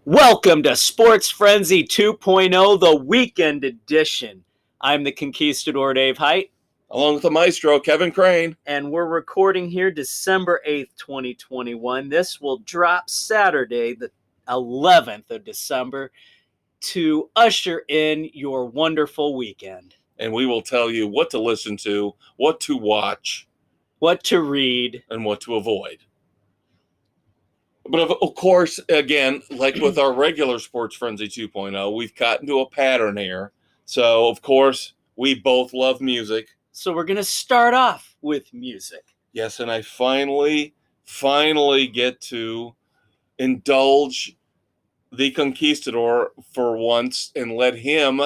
Welcome to Sports Frenzy 2.0, the weekend edition. I'm the Conquistador Dave Height. Along with the maestro, Kevin Crane. And we're recording here December 8th, 2021. This will drop Saturday, the 11th of December, to usher in your wonderful weekend. And we will tell you what to listen to, what to watch, what to read, and what to avoid. But of course, again, like with our regular Sports Frenzy 2.0, we've gotten to a pattern here. So, of course, we both love music. So we're going to start off with music. Yes, and I finally get to indulge the Conquistador for once and let him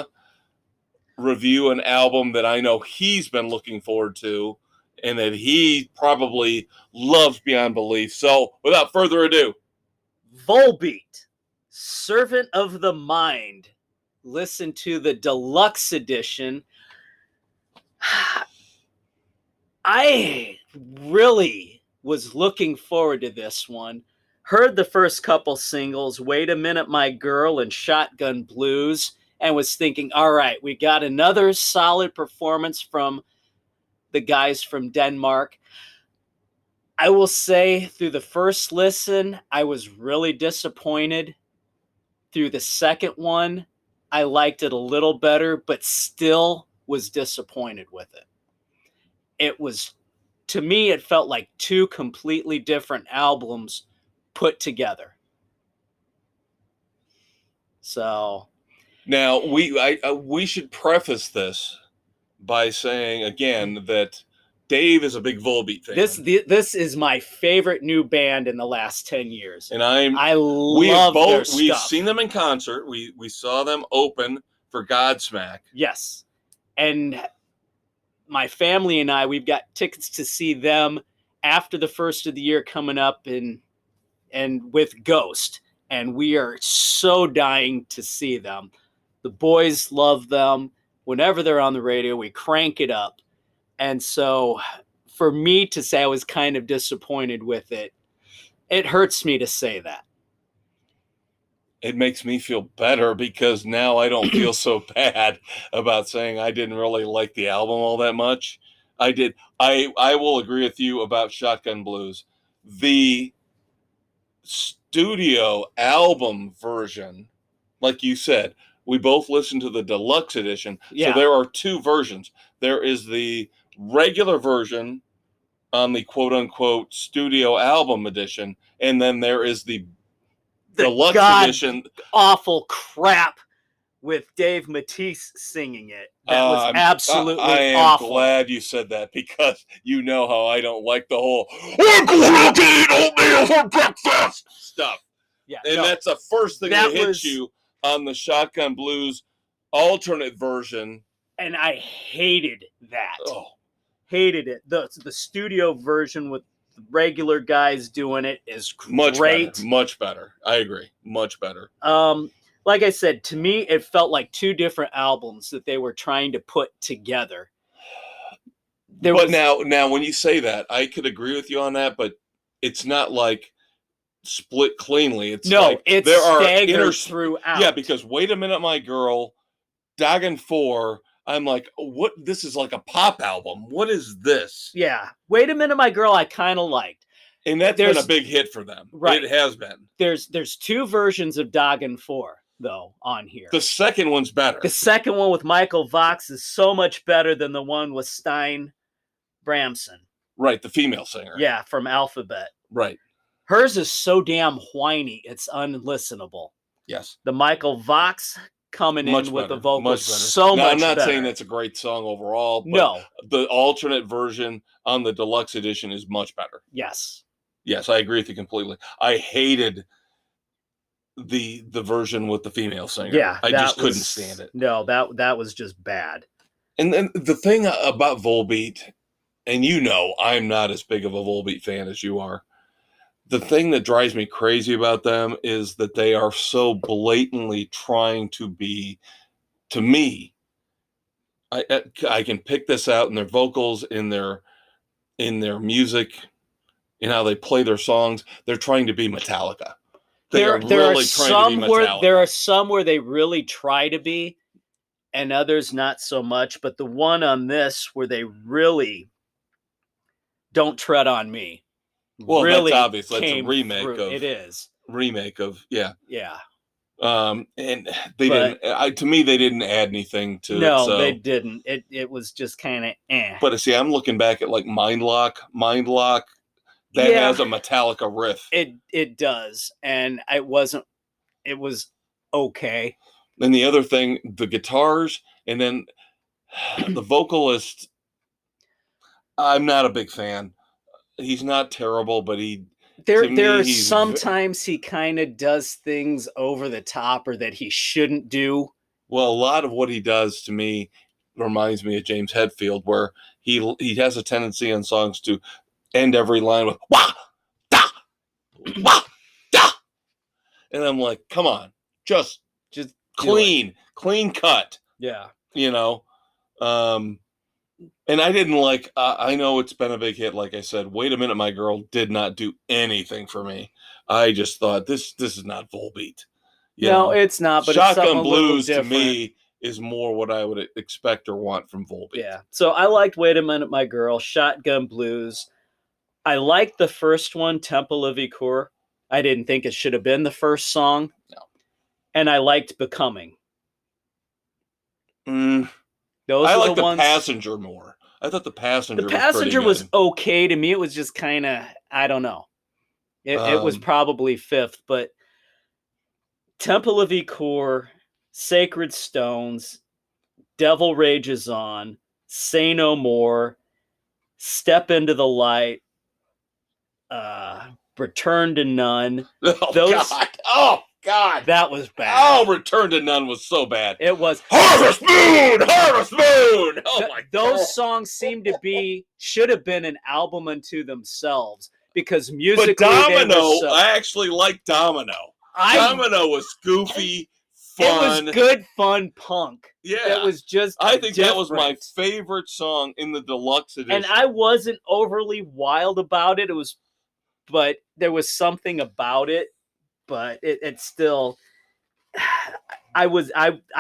review an album that I know he's been looking forward to and that he probably loves beyond belief. So, without further ado, Volbeat, Servant of the Mind. Listen to the deluxe edition. I really was looking forward to this one. Heard the first couple singles, Wait a Minute, My Girl and Shotgun Blues, and was thinking, all right, we got another solid performance from the guys from Denmark. I will say through the first listen, I was really disappointed. Through the second one, I liked it a little better, but still was disappointed with it. It was, to me, it felt like two completely different albums put together. So now we should preface this by saying again that Dave is a big Volbeat fan. This is my favorite new band in the last 10 years. And I love their stuff. We've seen them in concert. We saw them open for Godsmack. Yes. And my family and I, we've got tickets to see them after the first of the year coming up and with Ghost. And we are so dying to see them. The boys love them. Whenever they're on the radio, we crank it up. And so for me to say I was kind of disappointed with it, it hurts me to say that. It makes me feel better because now I don't feel so bad about saying I didn't really like the album all that much. I did. I will agree with you about Shotgun Blues. The studio album version, like you said, we both listened to the deluxe edition. Yeah. So there are two versions. There is the regular version on the quote-unquote studio album edition, and then there is the deluxe edition. Awful crap with Dave Matisse singing it. That was absolutely I am awful. Glad you said that because you know how I don't like the whole "I'm going to eat oatmeal for breakfast" stuff. Yeah, and that's the first thing that hits you on the Shotgun Blues alternate version. And I hated that. Oh. Hated it. The studio version with the regular guys doing it is great. Much better. I agree. Much better. Like I said, to me, it felt like two different albums that they were trying to put together. Now, when you say that, I could agree with you on that, but it's not like split cleanly. It's it's staggered throughout. Yeah, because Wait a Minute, My Girl, Dagen 4. I'm like, what? This is like a pop album. What is this? Yeah. Wait a Minute, My Girl, I kind of liked. And that's been a big hit for them. Right. It has been. There's two versions of Dagen 4, though, on here. The second one's better. The second one with Michael Vox is so much better than the one with Stein Bramson. Right, the female singer. Yeah, from Alphabet. Right. Hers is so damn whiny, it's unlistenable. Yes. The Michael Vox coming in with the vocals so much better. I'm not saying that's a great song overall, but no. The alternate version on the deluxe edition is much better. Yes. Yes, I agree with you completely. I hated the version with the female singer. Yeah. I just couldn't stand it. No, that was just bad. And then the thing about Volbeat, and you know I'm not as big of a Volbeat fan as you are. The thing that drives me crazy about them is that they are so blatantly trying to be, to me, I can pick this out in their vocals, in their music, in how they play their songs. They're trying to be Metallica. They are really trying to be Metallica. There are some where they really try to be, and others not so much. But the one on this where they really don't tread on me. Well, really that's obvious. That's a came remake through. of It is. yeah. Yeah. And they didn't. To me, they didn't add anything to it. No, So. they didn't. It was just kind of eh. But see, I'm looking back at like Mindlock. That has a Metallica riff. It does, and it wasn't. It was okay. And the other thing, the guitars, and then the vocalist. I'm not a big fan. He's not terrible, but sometimes he kind of does things over the top or that he shouldn't do. Well, a lot of what he does to me reminds me of James Hetfield, where he has a tendency in songs to end every line with wah da wah da, and I'm like, come on, just clean cut. Yeah, and I didn't like. I know it's been a big hit. Like I said, Wait a Minute, My Girl did not do anything for me. I just thought this is not Volbeat. No, it's not. But Shotgun it's Blues to me is more what I would expect or want from Volbeat. Yeah. So I liked Wait a Minute, My Girl, Shotgun Blues. I liked the first one, Temple of Ikur. I didn't think it should have been the first song. No. And I liked Becoming. I like the Passenger more. I thought the Passenger was okay to me. It was just kind of, I don't know. It was probably fifth, but Temple of Ikur, Sacred Stones, Devil Rages On, Say No More, Step Into the Light, Return to None. Oh, God. That was bad. Oh, Return to None was so bad. It was. Harvest Moon! Oh, my God. Those songs should have been an album unto themselves because musically. But Domino, I actually like Domino. Domino was goofy, fun. It was good, fun punk. Yeah. It was just I think that was my favorite song in the deluxe edition. And I wasn't overly wild about it. But there was something about it. But it still, I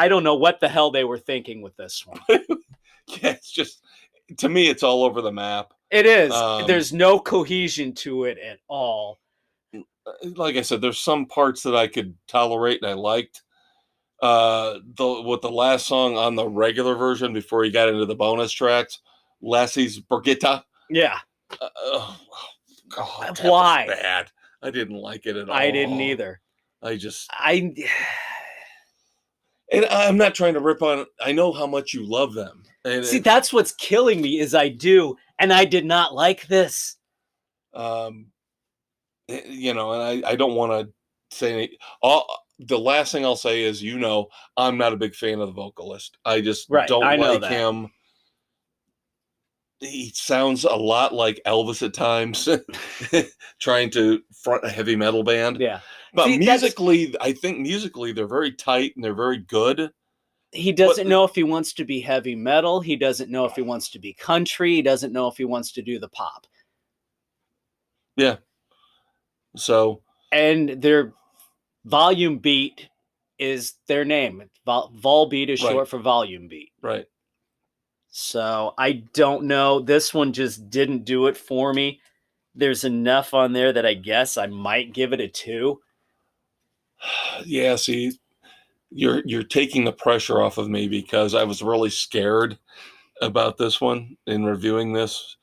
don't know what the hell they were thinking with this one. Yeah, it's just, to me, it's all over the map. It is. There's no cohesion to it at all. Like I said, there's some parts that I could tolerate and I liked. With the last song on the regular version before he got into the bonus tracks, Lassie's Brigitte. Yeah. God, why? Was bad. I didn't like it at all. I didn't either. And I'm not trying to rip on. I know how much you love them. See, that's what's killing me is I do, and I did not like this. And I don't want to say any. The last thing I'll say is, I'm not a big fan of the vocalist. I just don't like him. He sounds a lot like Elvis at times, trying to front a heavy metal band. Yeah. But I think musically they're very tight and they're very good. He doesn't know if he wants to be heavy metal. He doesn't know if he wants to be country. He doesn't know if he wants to do the pop. Yeah. So. And their Volume Beat is their name. Volbeat is short for Volume Beat. Right. So I don't know. This one just didn't do it for me. There's enough on there that I guess I might give it a 2. Yeah, see, you're taking the pressure off of me because I was really scared about this one in reviewing this.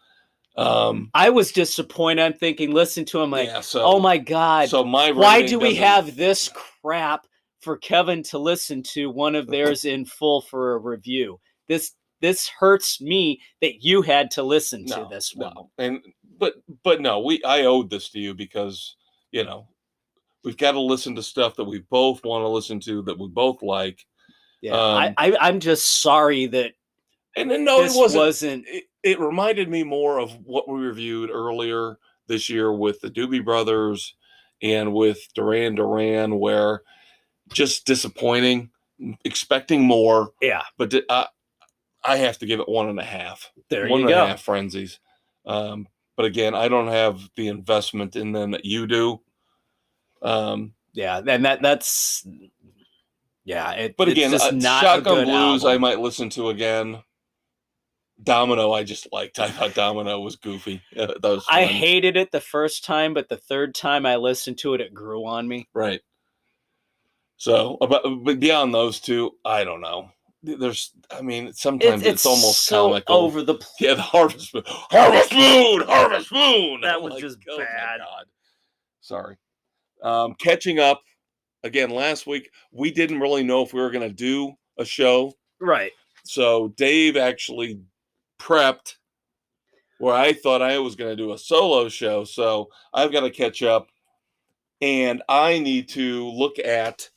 I was disappointed. I'm thinking, listen to him like, oh my God. So why do we have this crap for Kevin to listen to one of theirs in full for a review? This hurts me that you had to listen to this one. No. But no, I owed this to you because, we've got to listen to stuff that we both want to listen to, that we both like. Yeah, I'm just sorry that it wasn't. It reminded me more of what we reviewed earlier this year with the Doobie Brothers and with Duran Duran, where just disappointing, expecting more. Yeah. But I have to give it 1.5. There you go. 1.5 frenzies. But again, I don't have the investment in them that you do. Yeah, and that's yeah. But It's again, just not a Shotgun good Blues I album. might listen to again. Domino I just liked. I thought Domino was goofy. That was fun. I hated it the first time, but the third time I listened to it, it grew on me. Right. So, but beyond those two, I don't know. I mean, sometimes it's almost so comical. over the place. Yeah, the Harvest Moon. Harvest Moon. That I'm was like, just oh bad. my God. Sorry. Catching up again last week, we didn't really know if we were going to do a show. Right. So Dave actually prepped where I thought I was going to do a solo show. So I've got to catch up, and I need to look at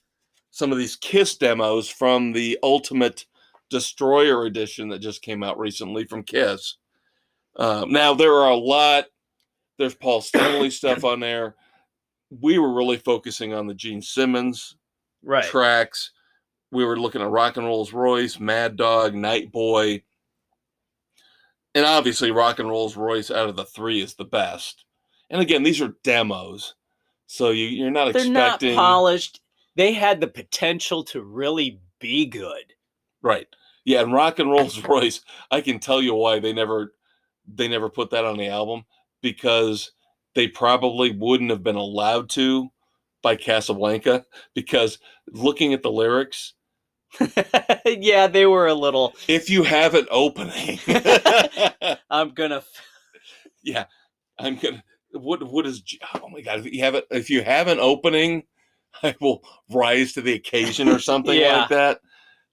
some of these Kiss demos from the Ultimate Destroyer edition that just came out recently from Kiss. Now there are a lot. There's Paul Stanley stuff on there. We were really focusing on the Gene Simmons tracks. We were looking at Rock and Rolls Royce, Mad Dog, Night Boy. And obviously Rock and Rolls Royce out of the three is the best. And again, these are demos. So you're not They're expecting... not polished. They had the potential to really be good. Right. Yeah, and Rock and Rolls Royce, I can tell you why they never put that on the album, because they probably wouldn't have been allowed to by Casablanca, because looking at the lyrics, yeah, they were a little. If you have an opening, I'm gonna. Yeah, I'm gonna. What is? Oh my God! If you have an opening, I will rise to the occasion or something like that.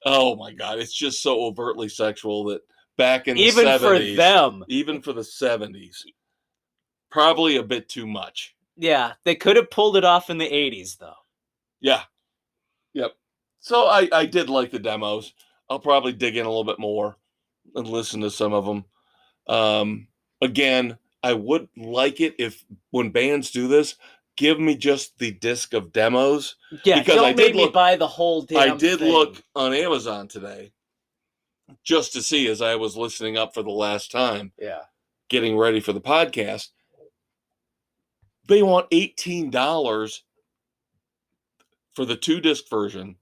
Oh my God! It's just so overtly sexual that back in the 70s, even for the 70s, probably a bit too much. Yeah, they could have pulled it off in the 80s, though. Yeah. Yep. So I did like the demos. I'll probably dig in a little bit more and listen to some of them. Again, I would like it if, when bands do this, give me just the disc of demos. Yeah, because don't make me buy the whole damn thing. I did look on Amazon today just to see, as I was listening up for the last time. Yeah. Getting ready for the podcast. They want $18 for the 2-disc version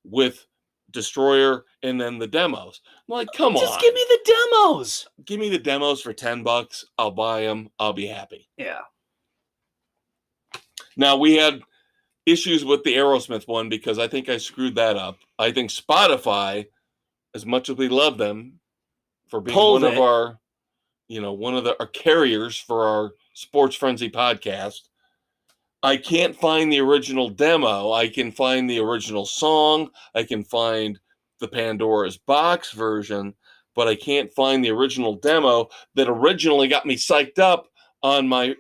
with Destroyer and then the demos. I'm like, come on. Just give me the demos. Give me the demos for $10. I'll buy them. I'll be happy. Yeah. Now, we had issues with the Aerosmith one because I think I screwed that up. I think Spotify, as much as we love them for being one of our carriers for our Sports Frenzy podcast, I can't find the original demo. I can find the original song. I can find the Pandora's Box version, but I can't find the original demo that originally got me psyched up on my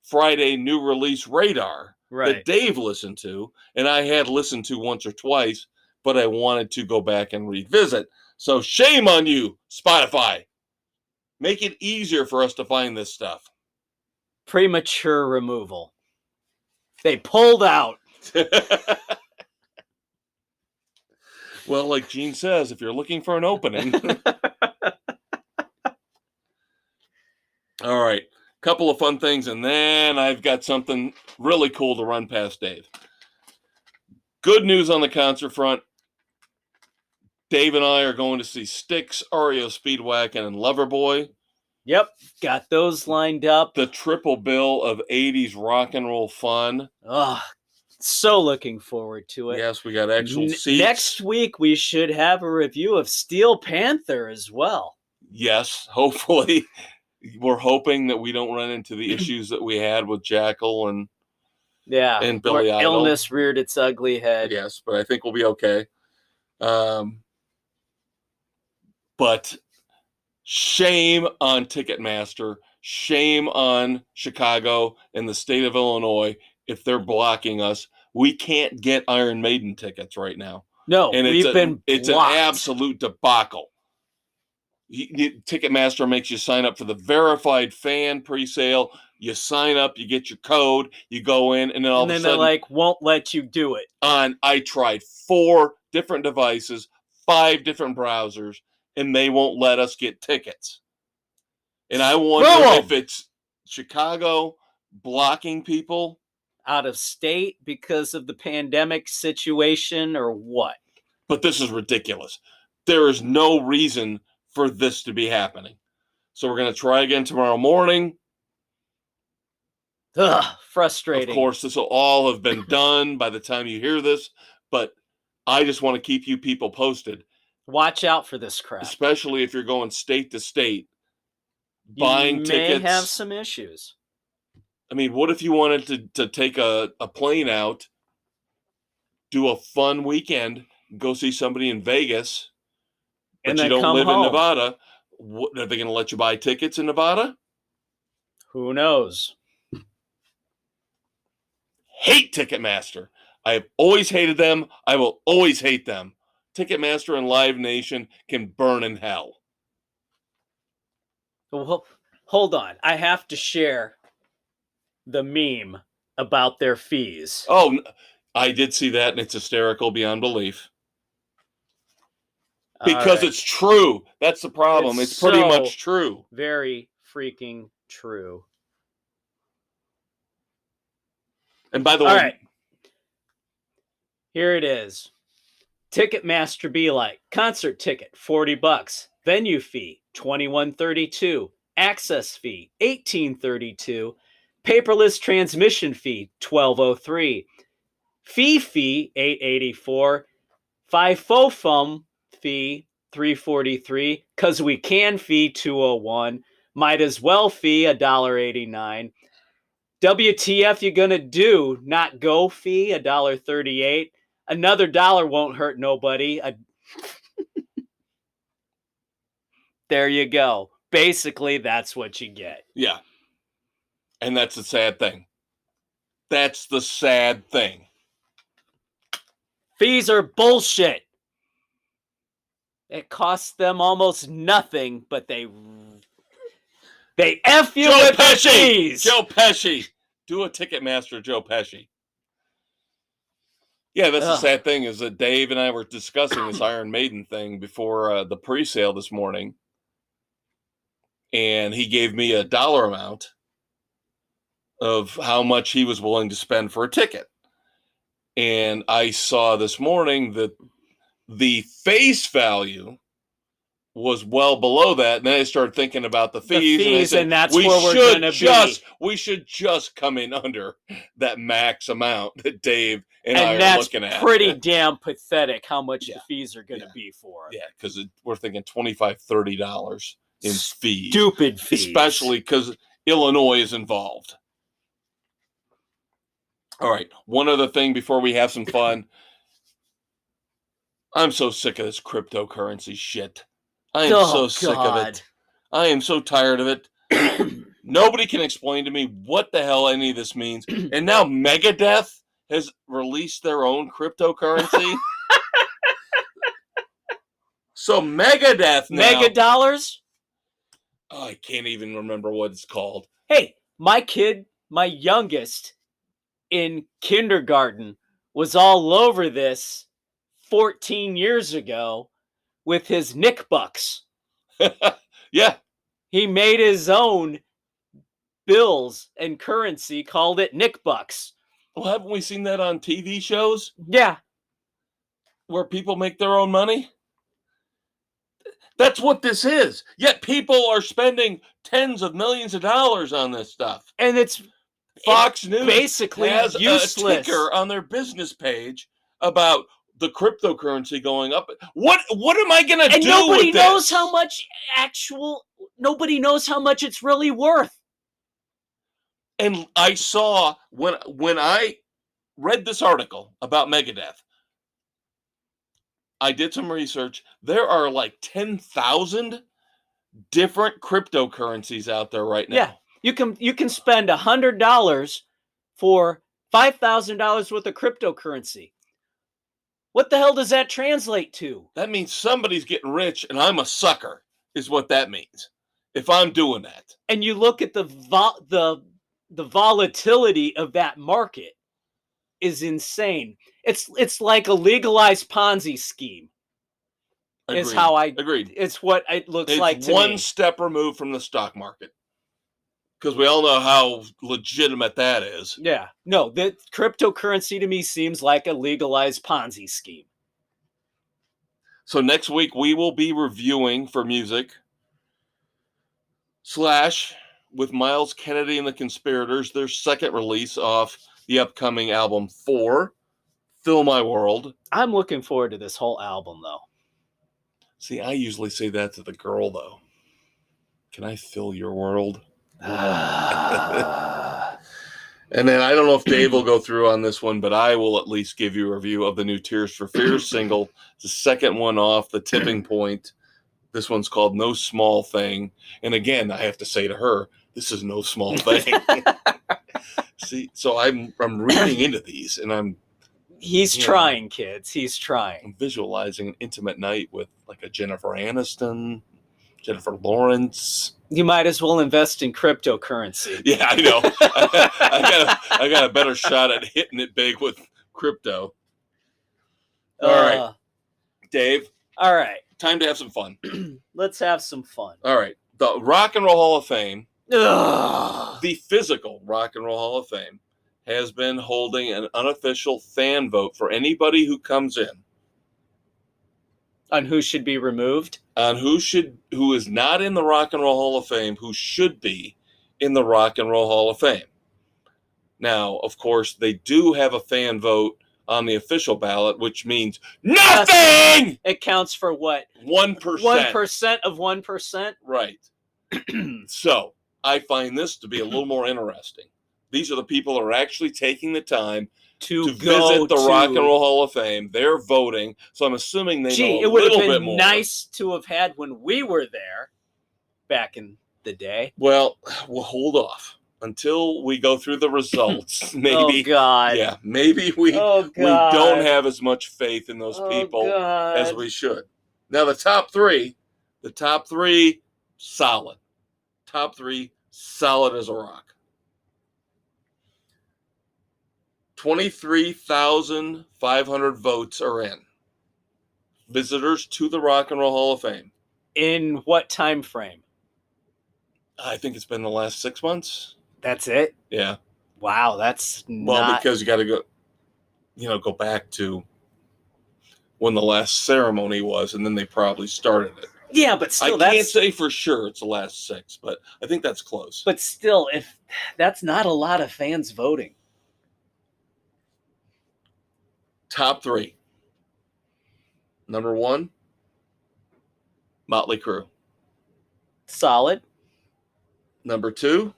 Friday new release radar that Dave listened to, and I had listened to once or twice, but I wanted to go back and revisit. So shame on you, Spotify. Make it easier for us to find this stuff. Premature removal. They pulled out. Well, like Gene says, if you're looking for an opening. All right. Couple of fun things, and then I've got something really cool to run past Dave. Good news on the concert front. Dave and I are going to see Styx, REO Speedwagon, and Loverboy. Yep, got those lined up. The triple bill of 80s rock and roll fun. Oh, so looking forward to it. Yes, we got actual seats. Next week, we should have a review of Steel Panther as well. Yes, hopefully. We're hoping that we don't run into the issues that we had with Jackal and Billy Idol. Illness reared its ugly head. Yes, but I think we'll be okay. But shame on Ticketmaster, shame on Chicago and the state of Illinois if they're blocking us. We can't get Iron Maiden tickets right now. No, and we've been blocked. It's an absolute debacle. Ticketmaster makes you sign up for the verified fan pre-sale. You sign up, you get your code, you go in, and then all of a sudden, they're like, won't let you do it. I tried 4 different devices, 5 different browsers, and they won't let us get tickets. And I wonder if it's Chicago blocking people, out of state because of the pandemic situation or what? But this is ridiculous. There is no reason for this to be happening. So we're going to try again tomorrow morning. Ugh, frustrating. Of course, this will all have been done by the time you hear this, but I just want to keep you people posted. Watch out for this crap. Especially if you're going state to state, buying tickets. You may have some issues. I mean, what if you wanted to take a plane out, do a fun weekend, go see somebody in Vegas, but and you then don't come live home. in Nevada? What, are they going to let you buy tickets in Nevada? Who knows? Hate Ticketmaster. I have always hated them. I will always hate them. Ticketmaster and Live Nation can burn in hell. Well, hold on. I have to share the meme about their fees. Oh, I did see that, and it's hysterical beyond belief. Because it's true. That's the problem. It's pretty much true. Very freaking true. And by the way, all right, here it is. Ticketmaster be like concert ticket $40, venue fee $21.32, access fee $18.32, paperless transmission fee $12.03, fee $8.84, FIFO fee $3.43, cause we can fee $2.01, might as well fee $1.89. WTF you gonna do? Not go fee $1.38. Another $1 won't hurt nobody. There you go. Basically, that's what you get. Yeah. And that's the sad thing. That's the sad thing. Fees are bullshit. It costs them almost nothing, but they F you with the fees. Joe Pesci. Do a Ticketmaster, Joe Pesci. Yeah, that's the sad thing is that Dave and I were discussing this Iron Maiden thing before the pre-sale this morning. And he gave me a dollar amount of how much he was willing to spend for a ticket. And I saw this morning that the face value was well below that. And then I started thinking about the fees. And I said, that's where we're going to be. We should just come in under that max amount that Dave and I are looking at. And that's pretty damn pathetic how much the fees are going to be for it. Yeah, because we're thinking $25, $30 in fees. Stupid fees. Especially because Illinois is involved. All right, one other thing before we have some fun. I'm so sick of this cryptocurrency shit. I am so sick of it. I am so tired of it. Nobody can explain to me what the hell any of this means. And now Megadeth has released their own cryptocurrency. So Megadeth now. Megadollars? Oh, I can't even remember what it's called. Hey, my kid, my youngest in kindergarten, was all over this 14 years ago with his Nick Bucks. Yeah. He made his own bills and currency, called it Nick Bucks. Well, haven't we seen that on TV shows? Yeah. Where people make their own money? That's what this is. Yet people are spending tens of millions of dollars on this stuff. And it's Fox News basically has useless. a ticker on their business page about the cryptocurrency going up. What am I going to do with this? And nobody knows how much nobody knows how much it's really worth. And I saw when I read this article about Megadeth, I did some research. There are like 10,000 different cryptocurrencies out there right now. Yeah, you can spend $100 for $5,000 worth of cryptocurrency. What the hell does that translate to? That means somebody's getting rich, and I'm a sucker. Is what that means. If I'm doing that, and you look at the volatility of that market is insane. It's like a legalized Ponzi scheme. Agreed. Is how I agreed. It's what it looks like to me. One step removed from the stock market. Because we all know how legitimate that is. Yeah. No, the cryptocurrency to me seems like a legalized Ponzi scheme. So next week we will be reviewing for music Slash with Miles Kennedy and the Conspirators, their second release off the upcoming album 4, Fill My World. I'm looking forward to this whole album, though. See, I usually say that to the girl, though. Can I fill your world? And then I don't know if Dave will go through on this one, but I will at least give you a review of the new Tears for Fears single. The second one off, The Tipping Point. This one's called No Small Thing. And again, I have to say to her, this is no small thing. See, so I'm reading into these, and He's trying, kids. He's trying. I'm visualizing an intimate night with like a Jennifer Aniston, Jennifer Lawrence. You might as well invest in cryptocurrency. Yeah, I know. I got a better shot at hitting it big with crypto. All right, Dave. All right. Time to have some fun. Let's have some fun. All right. The Rock and Roll Hall of Fame, Ugh. the physical Rock and Roll Hall of Fame, has been holding an unofficial fan vote for anybody who comes in. On who should be removed? On who is not in the Rock and Roll Hall of Fame, who should be in the Rock and Roll Hall of Fame. Now, of course, they do have a fan vote on the official ballot, which means nothing! It counts for what? 1%. 1% of 1%? Right. So, I find this to be a little more interesting. These are the people that are actually taking the time to visit the Rock and Roll Hall of Fame. They're voting, so I'm assuming they know a little bit more. It would have been nice to have had when we were there back in the day. Well, we'll hold off until we go through the results. Maybe, oh, God. Yeah, maybe we don't have as much faith in those people as we should. Now, the top three, solid. Top 3, solid as a rock. 23,500 votes are in. Visitors to the Rock and Roll Hall of Fame. In what time frame? I think it's been the last 6 months. That's it? Yeah. Wow, that's Well, because you got to go back to when the last ceremony was, and then they probably started it. Yeah, but still, I can't say for sure it's the last 6, but I think that's close. But still, if that's not a lot of fans voting. Top 3. Number 1, Motley Crue. Solid. Number 2,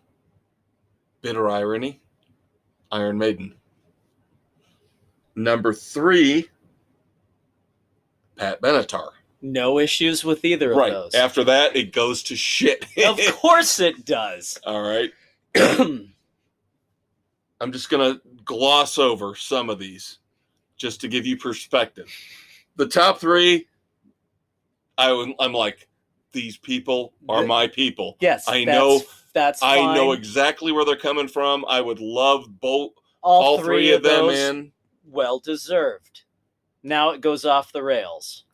Bitter Irony, Iron Maiden. Number 3, Pat Benatar. No issues with either of those. Right. After that, it goes to shit. Of course it does. All right. I'm just going to gloss over some of these just to give you perspective. The top 3, I'm like, these people are my people. Yes, that's fine. I know exactly where they're coming from. I would love all 3 of them in. Well deserved. Now it goes off the rails.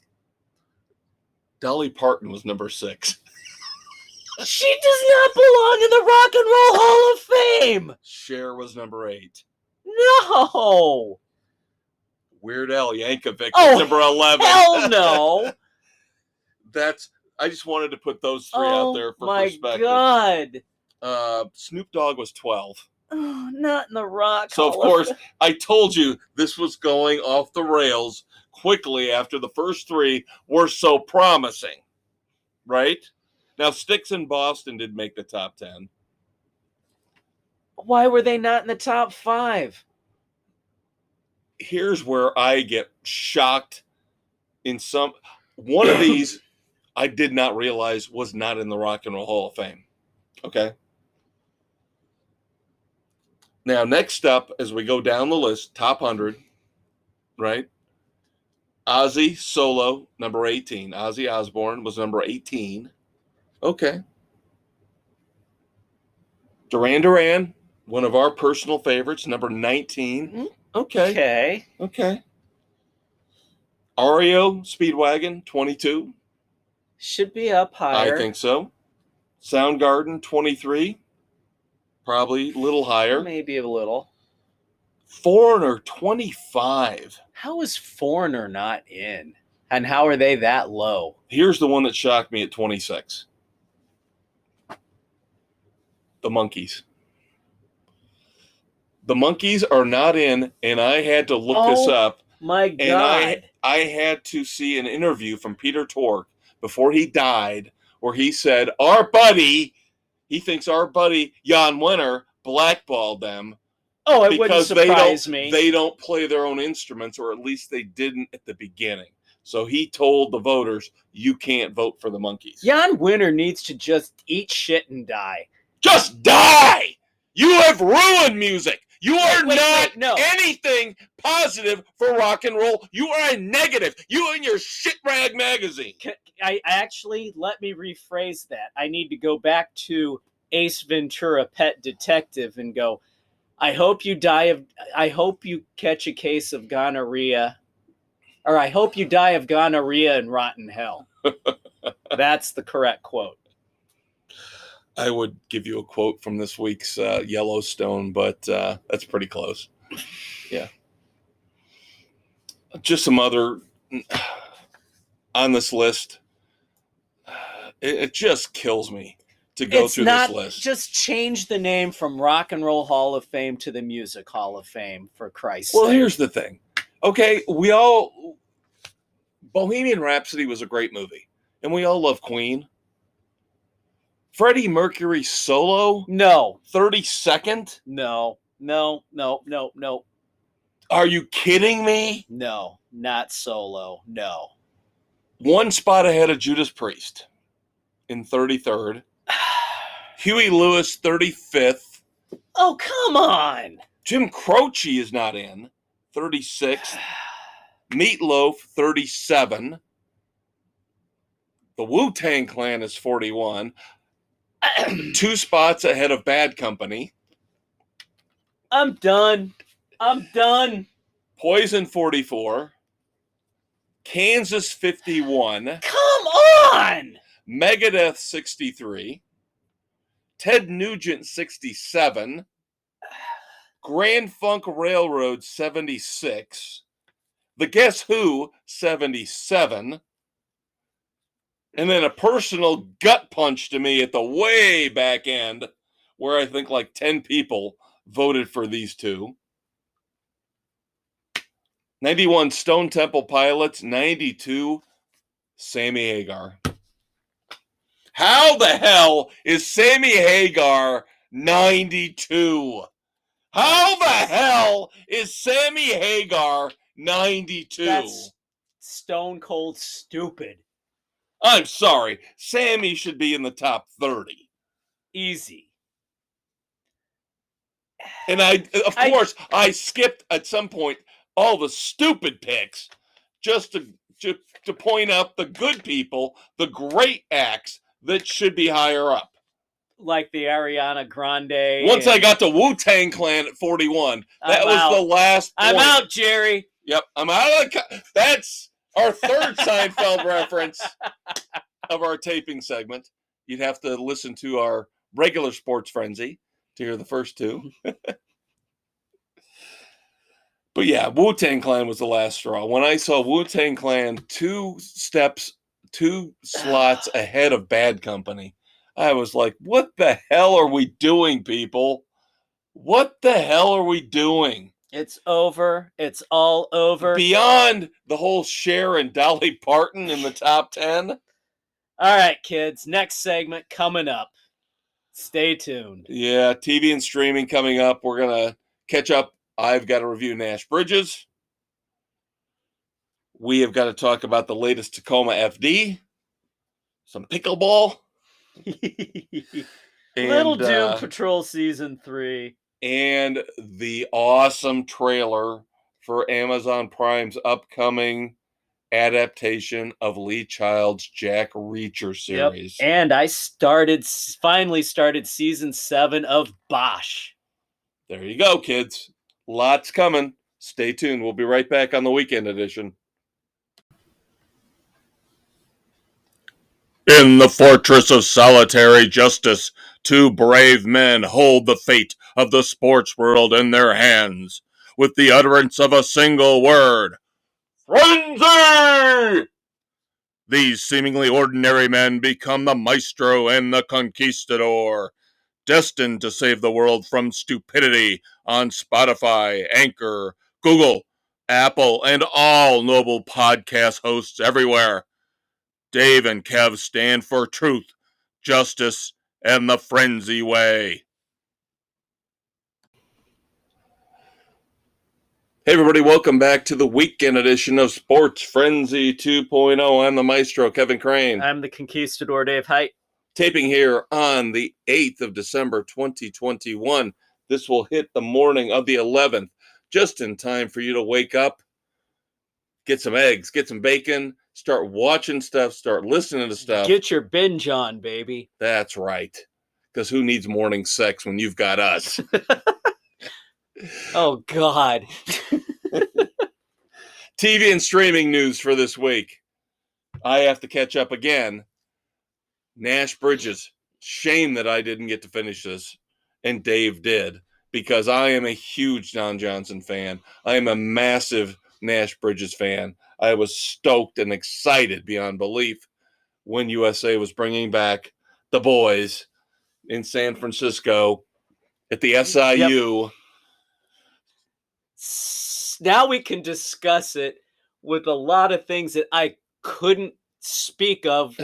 Dolly Parton was number 6. She does not belong in the Rock and Roll Hall of Fame. Cher was number 8. No. Weird Al Yankovic was number 11. Hell no. I just wanted to put those 3 out there for perspective. Oh my God. Snoop Dogg was 12. Oh, not in the Rock. So of course, I told you this was going off the rails quickly after the first 3 were so promising. Right? Now, Styx in Boston did make the top 10. Why were they not in the top 5? Here's where I get shocked one of these I did not realize was not in the Rock and Roll Hall of Fame. Okay. Now, next up, as we go down the list, top 100, right? Ozzy solo, number 18. Ozzy Osbourne was number 18. Okay. Duran Duran, one of our personal favorites, number 19. Okay. REO Speedwagon, 22. Should be up higher. I think so. Soundgarden, 23. Probably a little higher. Maybe a little. Foreigner, 25. How is Foreigner not in? And how are they that low? Here's the one that shocked me at 26. The Monkees. The Monkees are not in, and I had to look this up. My God. And I had to see an interview from Peter Tork before he died where he said, he thinks our buddy Jan Wenner blackballed them. Oh, it wouldn't surprise me. They don't play their own instruments, or at least they didn't at the beginning. So he told the voters, you can't vote for the Monkees. Jan Wenner needs to just eat shit and die. Just die! You have ruined music. You are not anything positive for rock and roll. You are a negative. You and your shit rag magazine. Let me rephrase that. I need to go back to Ace Ventura, Pet Detective, and go, I hope you catch a case of gonorrhea, or I hope you die of gonorrhea and rot in hell. That's the correct quote. I would give you a quote from this week's Yellowstone, but that's pretty close. Yeah. Just some other on this list. It just kills me to go through this list. Just change the name from Rock and Roll Hall of Fame to the Music Hall of Fame, for Christ's sake. Well, here's the thing. Okay, Bohemian Rhapsody was a great movie, and we all love Queen. Freddie Mercury solo? No. 32nd? No. Are you kidding me? No, not solo. No. One spot ahead of Judas Priest in 33rd. Huey Lewis, 35th. Oh, come on. Jim Croce is not in, 36th. Meatloaf, 37. The Wu-Tang Clan is 41. 2 spots ahead of Bad Company. I'm done. Poison, 44. Kansas, 51. Come on! Megadeth, 63. Ted Nugent, 67. Grand Funk Railroad, 76. The Guess Who, 77. And then a personal gut punch to me at the way back end, where I think like 10 people voted for these two. 91, Stone Temple Pilots. 92, Sammy Hagar. How the hell is Sammy Hagar 92? How the hell is Sammy Hagar 92? That's stone cold stupid. I'm sorry. Sammy should be in the top 30. Easy. And I skipped at some point all the stupid picks just to point out the good people, the great acts that should be higher up. Like the Ariana Grande. Once I got to Wu-Tang Clan at 41, that was the last point. I'm out, Jerry. Yep, I'm out of the... That's our third Seinfeld reference of our taping segment. You'd have to listen to our regular Sports Frenzy to hear the first two. But yeah, Wu-Tang Clan was the last straw. When I saw Wu-Tang Clan 2 slots ahead of Bad Company, I was like, what the hell are we doing, people? What the hell are we doing? It's over. It's all over. Beyond the whole Cher and Dolly Parton in the top 10. All right, kids. Next segment coming up. Stay tuned. Yeah, TV and streaming coming up. We're going to catch up. I've got to review Nash Bridges. We have got to talk about the latest Tacoma FD. Some pickleball. Little Doom Patrol Season 3. And the awesome trailer for Amazon Prime's upcoming adaptation of Lee Child's Jack Reacher series. Yep. And I finally started Season 7 of Bosch. There you go, kids. Lots coming. Stay tuned. We'll be right back on the weekend edition. In the fortress of solitary justice Two brave men hold the fate of the sports world in their hands with the utterance of a single word: frenzy! These seemingly ordinary men become the maestro and the conquistador, destined to save the world from stupidity on Spotify, Anchor, Google, Apple, and all noble podcast hosts everywhere. Dave and Kev stand for truth, justice, and the frenzy way. Hey everybody, welcome back to the weekend edition of Sports Frenzy 2.0. I'm the maestro, Kevin Crane. I'm the conquistador, Dave Height. Taping here on the 8th of December, 2021. This will hit the morning of the 11th, just in time for you to wake up, get some eggs, get some bacon, start watching stuff, start listening to stuff. Get your binge on, baby. That's right. Because who needs morning sex when you've got us? Oh, God. TV and streaming news for this week. I have to catch up again. Nash Bridges. Shame that I didn't get to finish this, and Dave did, because I am a huge Don Johnson fan. I am a massive Nash Bridges fan. I was stoked and excited beyond belief when USA was bringing back the boys in San Francisco at the SIU. Yep. Now we can discuss it with a lot of things that I couldn't speak of,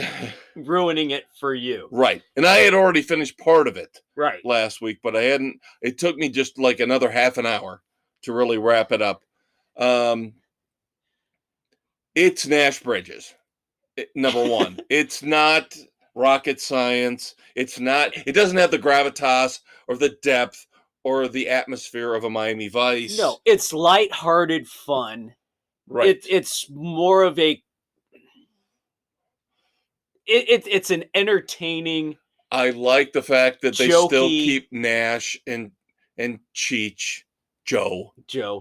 ruining it for you. Right. And I had already finished part of it right last week, but I hadn't. It took me just like another half an hour to really wrap it up. It's Nash Bridges, number one. It's not rocket science. It doesn't have the gravitas or the depth or the atmosphere of a Miami Vice. No, it's lighthearted fun. Right. It's more of a... It's an entertaining... I like the fact that they jokey, still keep Nash and Cheech, Joe,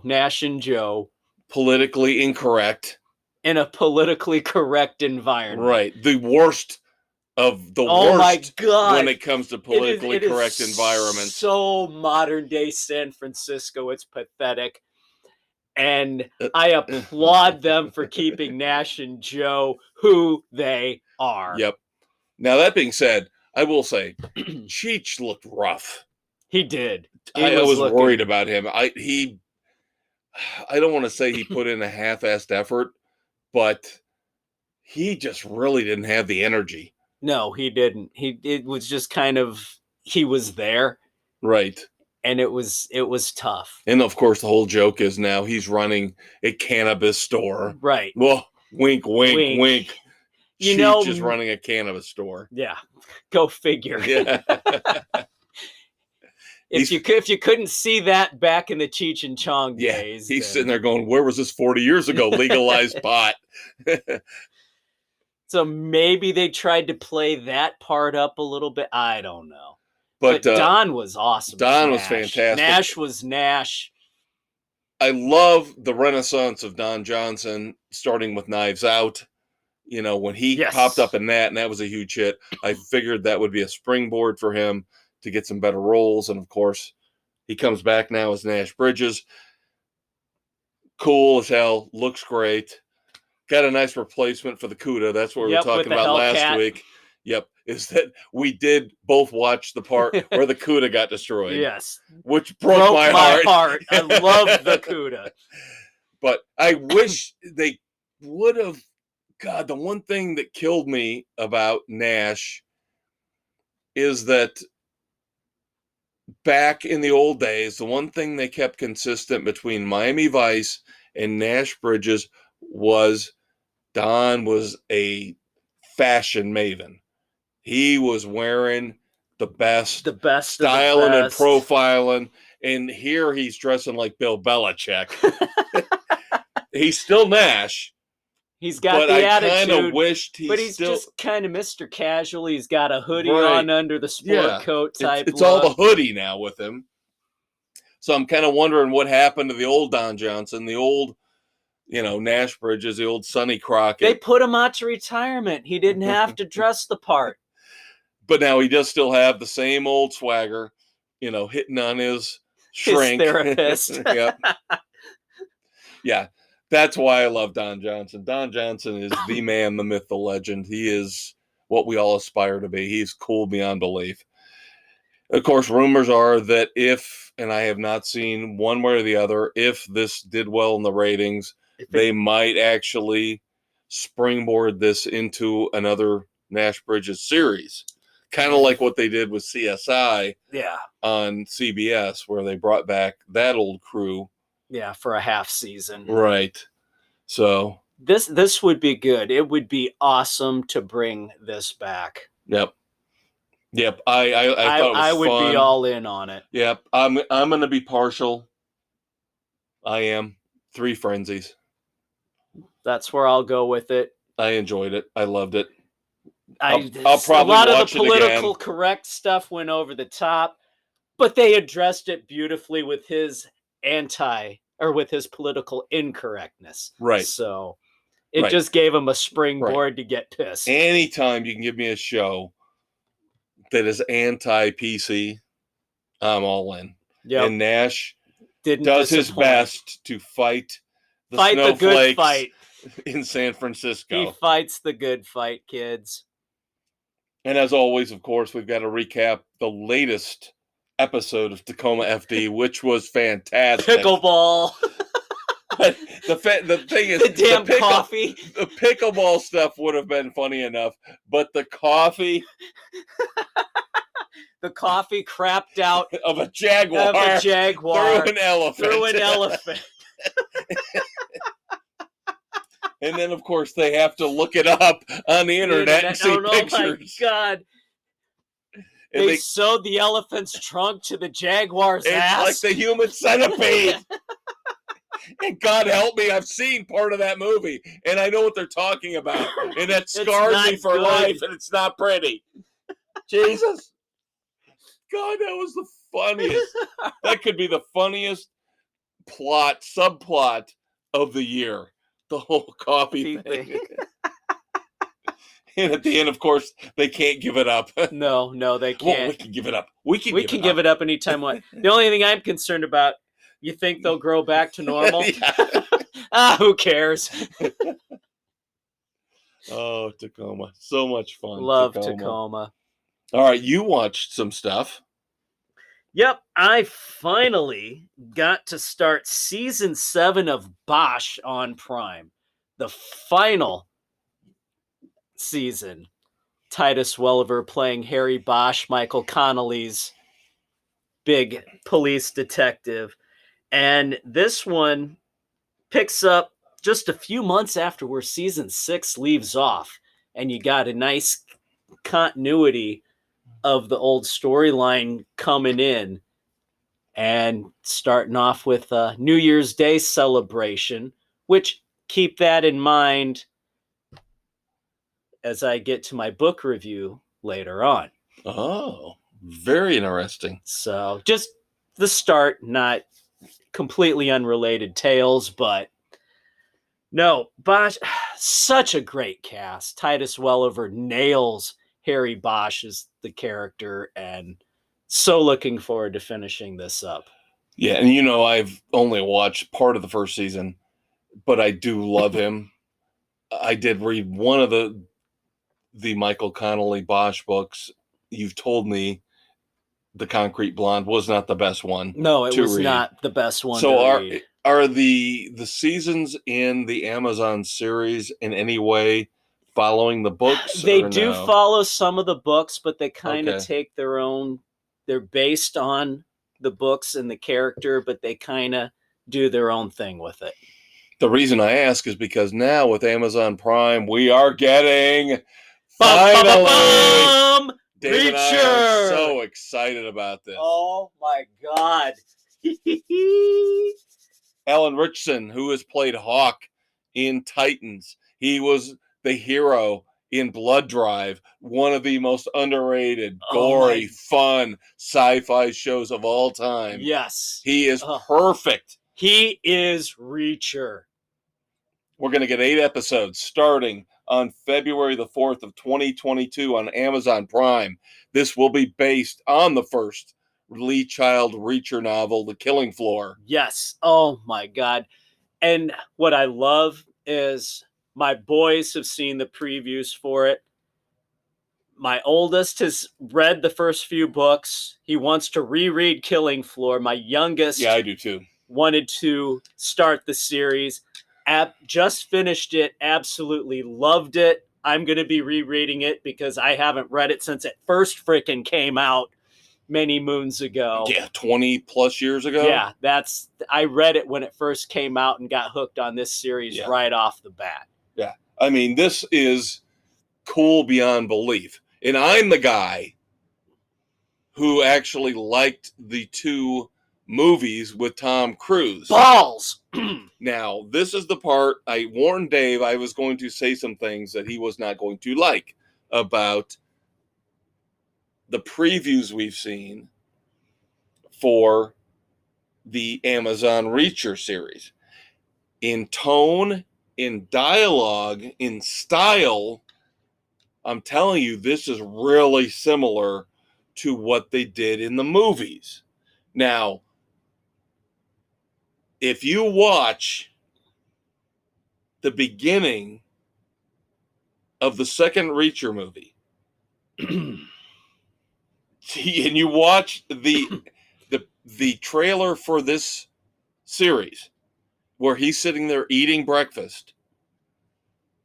Nash and Joe, politically incorrect. In a politically correct environment. Right. The worst of the worst. Oh my God. When it comes to politically correct environments. So modern day San Francisco, it's pathetic. And I applaud them for keeping Nash and Joe who they are. Yep. Now, that being said, I will say, Cheech looked rough. He did. I was worried about him. I don't want to say he put in a half-assed effort, but he just really didn't have the energy. No, he didn't. It was just kind of, he was there. Right. And it was tough. And of course, the whole joke is now he's running a cannabis store. Right. Well, wink, wink, wink. Cheech is running a cannabis store. Yeah. Go figure. Yeah. If you couldn't see that back in the Cheech and Chong days. He's sitting there going, where was this 40 years ago? Legalized pot. So maybe they tried to play that part up a little bit. I don't know. But Don was awesome. Don was fantastic. Nash was Nash. I love the renaissance of Don Johnson, starting with Knives Out. You know, when he popped up in that, and that was a huge hit, I figured that would be a springboard for him to get some better roles. And of course, he comes back now as Nash Bridges. Cool as hell. Looks great. Got a nice replacement for the CUDA. That's what we were talking about last week. Yep. Is that we did both watch the part where the CUDA got destroyed. Yes. Which broke my heart. I love the CUDA. But I wish they would have. God, the one thing that killed me about Nash is that back in the old days, the one thing they kept consistent between Miami Vice and Nash Bridges was Don was a fashion maven. He was wearing the best styling and profiling, and here he's dressing like Bill Belichick. He's still Nash. He's got the attitude. I kind of wished but he's just kind of Mr. Casual. He's got a hoodie on under the sport coat type. It's all the hoodie now with him. So I'm kind of wondering what happened to the old Don Johnson, the old, Nash Bridges, the old Sonny Crockett. They put him out to retirement. He didn't have to dress the part. But now he does still have the same old swagger, hitting on his shrink. therapist. Yep. Yeah. That's why I love Don Johnson. Don Johnson is the man, the myth, the legend. He is what we all aspire to be. He's cool beyond belief. Of course, rumors are that if, and I have not seen one way or the other, if this did well in the ratings, they might actually springboard this into another Nash Bridges series. Kind of like what they did with CSI on CBS, where they brought back that old crew. Yeah, for a half season. Right. So this would be good. It would be awesome to bring this back. Yep. I thought it was I would fun. be all in on it. Yep. I'm going to be partial. I am. 3 frenzies. That's where I'll go with it. I enjoyed it. I loved it. I'll probably a lot watch of the political correct stuff went over the top, but they addressed it beautifully with his political incorrectness. Right. So it just gave him a springboard to get pissed. Anytime you can give me a show that is anti-PC, I'm all in. Yep. And Nash does his best to fight the snowflakes good fight in San Francisco. He fights the good fight, kids. And as always, of course, we've got to recap the latest episode of Tacoma FD, which was fantastic. Pickleball. the thing is, the damn coffee. The pickleball stuff would have been funny enough, but the coffee. The coffee crapped out of a jaguar. Through an elephant. And then, of course, they have to look it up on the internet and see pictures. Oh, my God. They sewed the elephant's trunk to the jaguar's ass. It's like the human centipede. And God help me, I've seen part of that movie, and I know what they're talking about. And that scarred me for life, and it's not pretty. Jesus. God, that was the funniest. That could be the funniest subplot of the year. The whole coffee thing. And at the end, of course, they can't give it up. No, they can't. Well, we can give it up. We can give it up anytime. The only thing I'm concerned about, you think they'll grow back to normal? Who cares? Oh, Tacoma. So much fun. Love Tacoma. All right, you watched some stuff. Yep, I finally got to start season 7 of Bosch on Prime. The final season. Titus Welliver playing Harry Bosch, Michael Connelly's big police detective. And this one picks up just a few months after where season 6 leaves off. And you got a nice continuity of the old storyline coming in and starting off with a New Year's Day celebration, which keep that in mind as I get to my book review later on. Oh, very interesting. So just the start, not completely unrelated tales, but no, Bosch, such a great cast. Titus Welliver nails Harry Bosch as the character, and so looking forward to finishing this up. Yeah, and I've only watched part of the first season, but I do love him. I did read one of the Michael Connelly Bosch books. You've told me The Concrete Blonde was not the best one. No, it was not the best one. So are the seasons in the Amazon series in any way following the books? They do follow some of the books, but they kind of take their own. They're based on the books and the character, but they kind of do their own thing with it. The reason I ask is because now with Amazon Prime, we are getting finally. Dave and I are so excited about this. Oh my God. Alan Ritchson, who has played Hawk in Titans. He was the hero in Blood Drive, one of the most underrated, gory, fun sci-fi shows of all time. Yes. He is perfect. He is Reacher. We're going to get 8 episodes starting on February the 4th of 2022 on Amazon Prime. This will be based on the first Lee Child Reacher novel, The Killing Floor. Yes. Oh my God. And what I love is my boys have seen the previews for it. My oldest has read the first few books. He wants to reread Killing Floor. My youngest Yeah, I do too. wanted to start the series. Just finished it. Absolutely loved it. I'm going to be rereading it because I haven't read it since it first freaking came out many moons ago. Yeah, 20 plus years ago. Yeah, I read it when it first came out and got hooked on this series right off the bat. Yeah. I mean, this is cool beyond belief. And I'm the guy who actually liked the 2 movies with Tom Cruise. Balls! Now, this is the part I warned Dave I was going to say some things that he was not going to like about the previews we've seen for the Amazon Reacher series. In tone, in dialogue, in style, I'm telling you, this is really similar to what they did in the movies. Now, if you watch the beginning of the second Reacher movie, and you watch the trailer for this series, where he's sitting there eating breakfast,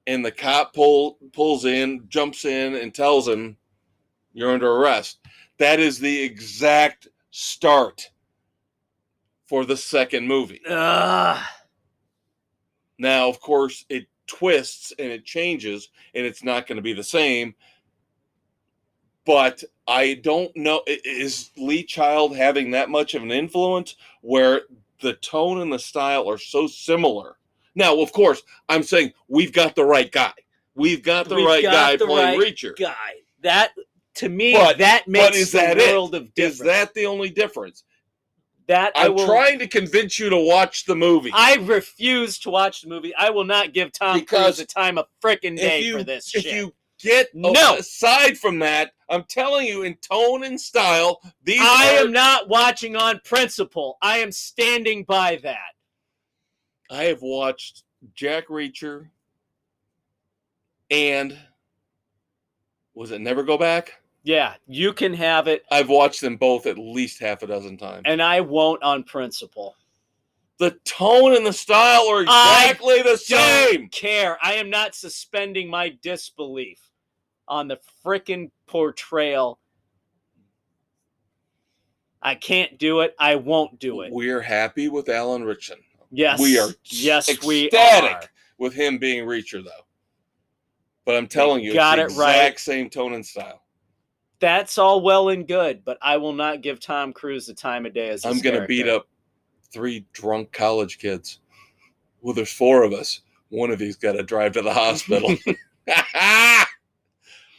and the cop jumps in, and tells him, "You're under arrest." That is the exact start for the second movie. Now, of course, it twists and it changes, and it's not going to be the same. But I don't know, is Lee Child having that much of an influence where the tone and the style are so similar? Now, of course, I'm saying we've got the right guy. We've got the right guy playing Reacher. That, to me, that makes the world of difference. Is that the only difference? I'm trying to convince you to watch the movie. I refuse to watch the movie. I will not give Tom Cruise the time of frickin' day for this shit. If you get aside from that, I'm telling you, in tone and style, I am not watching on principle. I am standing by that. I have watched Jack Reacher and was it Never Go Back? Yeah, you can have it. I've watched them both at least half a dozen times. And I won't on principle. The tone and the style are exactly the same. I don't care. I am not suspending my disbelief on the frickin' portrayal. I can't do it. I won't do it. We're happy with Alan Ritchson. Yes. We are ecstatic with him being Reacher, though. But I'm telling you, it's the exact same tone and style. That's all well and good, but I will not give Tom Cruise the time of day as I'm going to beat up 3 drunk college kids. Well, there's 4 of us. One of you's got to drive to the hospital.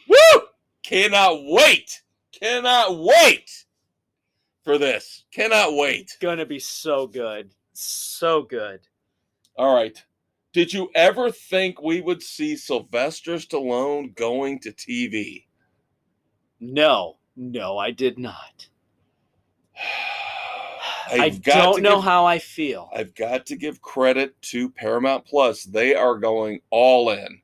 Woo! Cannot wait. Cannot wait for this. Cannot wait. It's going to be so good. So good. All right. Did you ever think we would see Sylvester Stallone going to TV? No, I did not. I don't know how I feel. I've got to give credit to Paramount Plus. They are going all in.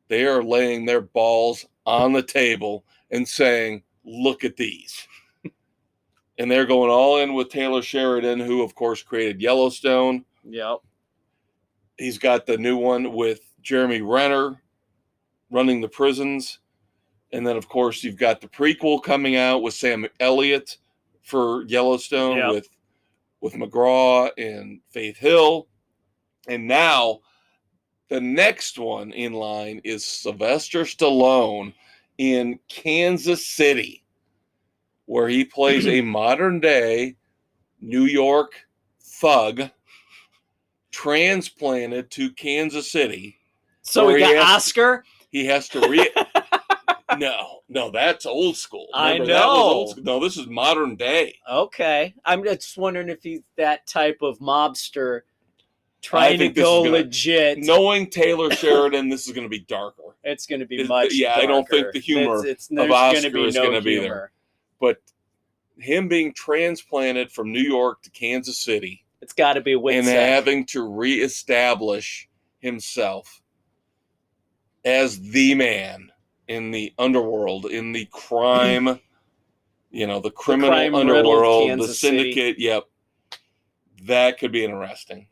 They are laying their balls on the table and saying, look at these. And they're going all in with Taylor Sheridan, who, of course, created Yellowstone. Yep. He's got the new one with Jeremy Renner running the prisons. And then, of course, you've got the prequel coming out with Sam Elliott for Yellowstone with McGraw and Faith Hill. And now the next one in line is Sylvester Stallone in Kansas City, where he plays a modern-day New York thug transplanted to Kansas City. So we got Oscar? He has to No, that's old school. Remember, I know. That was old school. No, this is modern day. Okay. I'm just wondering if he's that type of mobster trying to go legit. Knowing Taylor Sheridan, this is going to be darker. It's going to be much darker. I don't think the humor of Oscar is going to be there. But him being transplanted from New York to Kansas City, it's got to be and having to reestablish himself as the man in the underworld, in the crime, the criminal underworld, the syndicate. City. Yep. That could be interesting.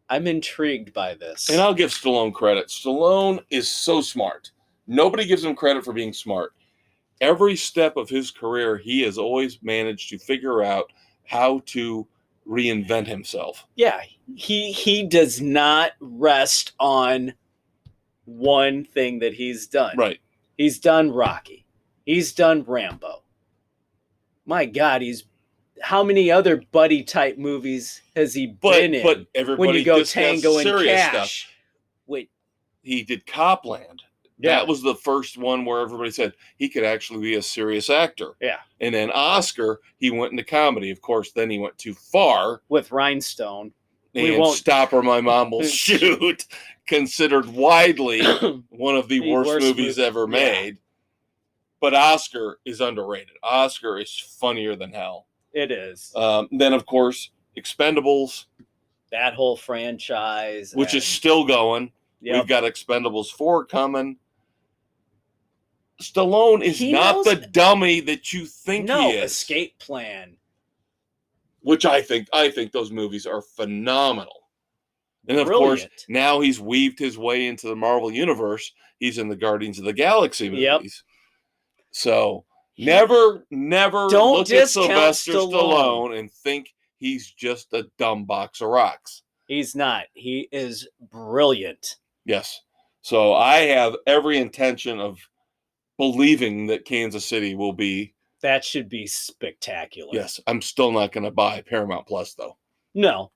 I'm intrigued by this. And I'll give Stallone credit. Stallone is so smart. Nobody gives him credit for being smart. Every step of his career, he has always managed to figure out how to reinvent himself. Yeah, he does not rest on one thing that he's done. Right. He's done Rocky. He's done Rambo. My God, how many other buddy type movies has he been in? But everybody when you go Tango and Cash. Stuff. Wait, he did Copland. Yeah. That was the first one where everybody said he could actually be a serious actor. Yeah. And then Oscar, he went into comedy. Of course, then he went too far. With Rhinestone. And Stop or My Mom Will Shoot, considered widely one of the worst movies ever made. But Oscar is underrated. Oscar is funnier than hell. It is. Then, of course, Expendables. That whole franchise. Which is still going. Yep. We've got Expendables 4 coming. Stallone is not the dummy that you think he is. Escape Plan. Which I think those movies are phenomenal. And of course, now he's weaved his way into the Marvel Universe. He's in the Guardians of the Galaxy movies. Yep. So never don't look at Sylvester Stallone and think he's just a dumb box of rocks. He's not. He is brilliant. Yes. So I have every intention of believing that Kansas City will be. That should be spectacular. Yes. I'm still not going to buy Paramount Plus, though. No.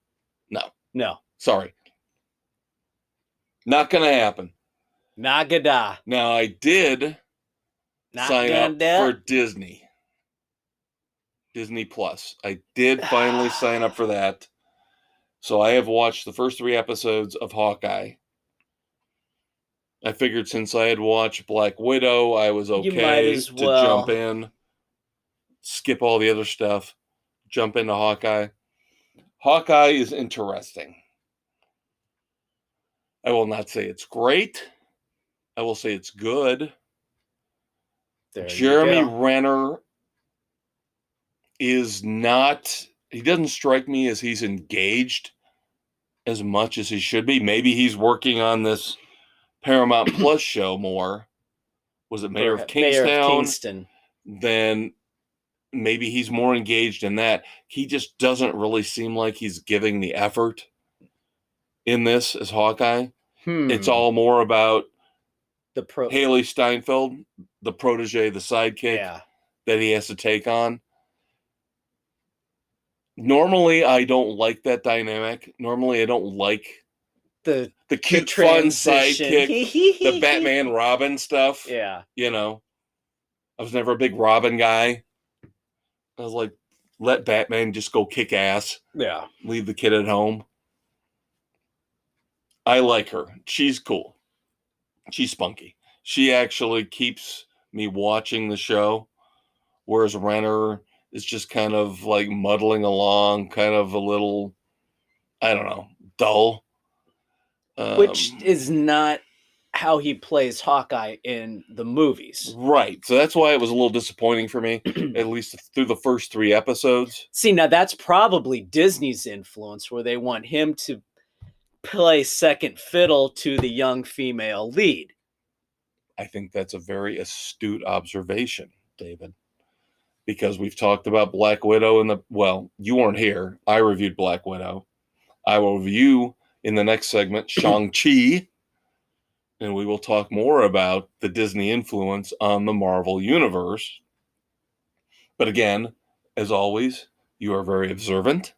Sorry. Not going to happen. Nagada. Now, I did sign up for Disney Plus. I did finally sign up for that. So I have watched the first 3 episodes of Hawkeye. I figured since I had watched Black Widow, I was okay to jump in, skip all the other stuff, jump into Hawkeye. Hawkeye is interesting. I will not say it's great. I will say it's good. Jeremy Renner is not, he doesn't strike me as he's engaged as much as he should be. Maybe he's working on this Paramount Plus show more. Was it Mayor of Kingston? Then maybe he's more engaged in that. He just doesn't really seem like he's giving the effort in this as Hawkeye. It's all more about Haley Steinfeld, the protege, the sidekick that he has to take on. Normally, I don't like that dynamic. Normally, I don't like the cute, fun sidekick, the Batman Robin stuff. Yeah. I was never a big Robin guy. I was like, let Batman just go kick ass. Yeah. Leave the kid at home. I like her. She's cool. She's spunky. She actually keeps me watching the show, whereas Renner is just kind of like muddling along, kind of a little, I don't know, dull. Which is not how he plays Hawkeye in the movies. Right. So that's why it was a little disappointing for me, at least through the first 3 episodes. See, now that's probably Disney's influence, where they want him to play second fiddle to the young female lead. I think that's a very astute observation, David, because we've talked about Black Widow you weren't here. I reviewed Black Widow. I will review in the next segment Shang-Chi, and we will talk more about the Disney influence on the Marvel Universe. But again, as always, you are very observant.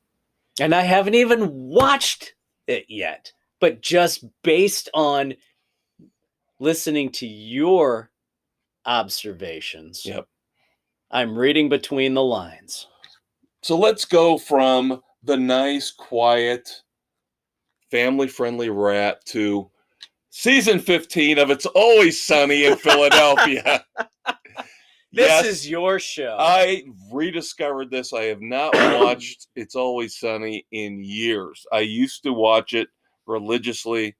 And I haven't even watched it yet, but just based on listening to your observations, I'm reading between the lines. So let's go from the nice, quiet family-friendly rat to season 15 of It's Always Sunny in Philadelphia. This is your show. I rediscovered this. I have not watched It's Always Sunny in years. I used to watch it religiously.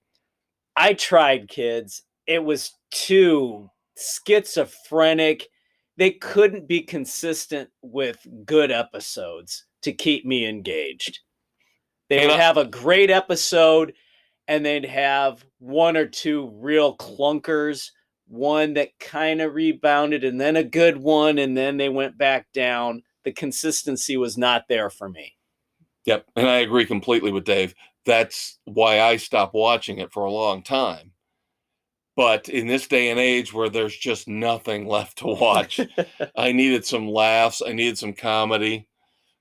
I tried, kids. It was too schizophrenic. They couldn't be consistent with good episodes to keep me engaged. They would have a great episode, and they'd have one or two real clunkers, one that kind of rebounded, and then a good one, and then they went back down. The consistency was not there for me. Yep, and I agree completely with Dave. That's why I stopped watching it for a long time. But in this day and age where there's just nothing left to watch, I needed some laughs. I needed some comedy.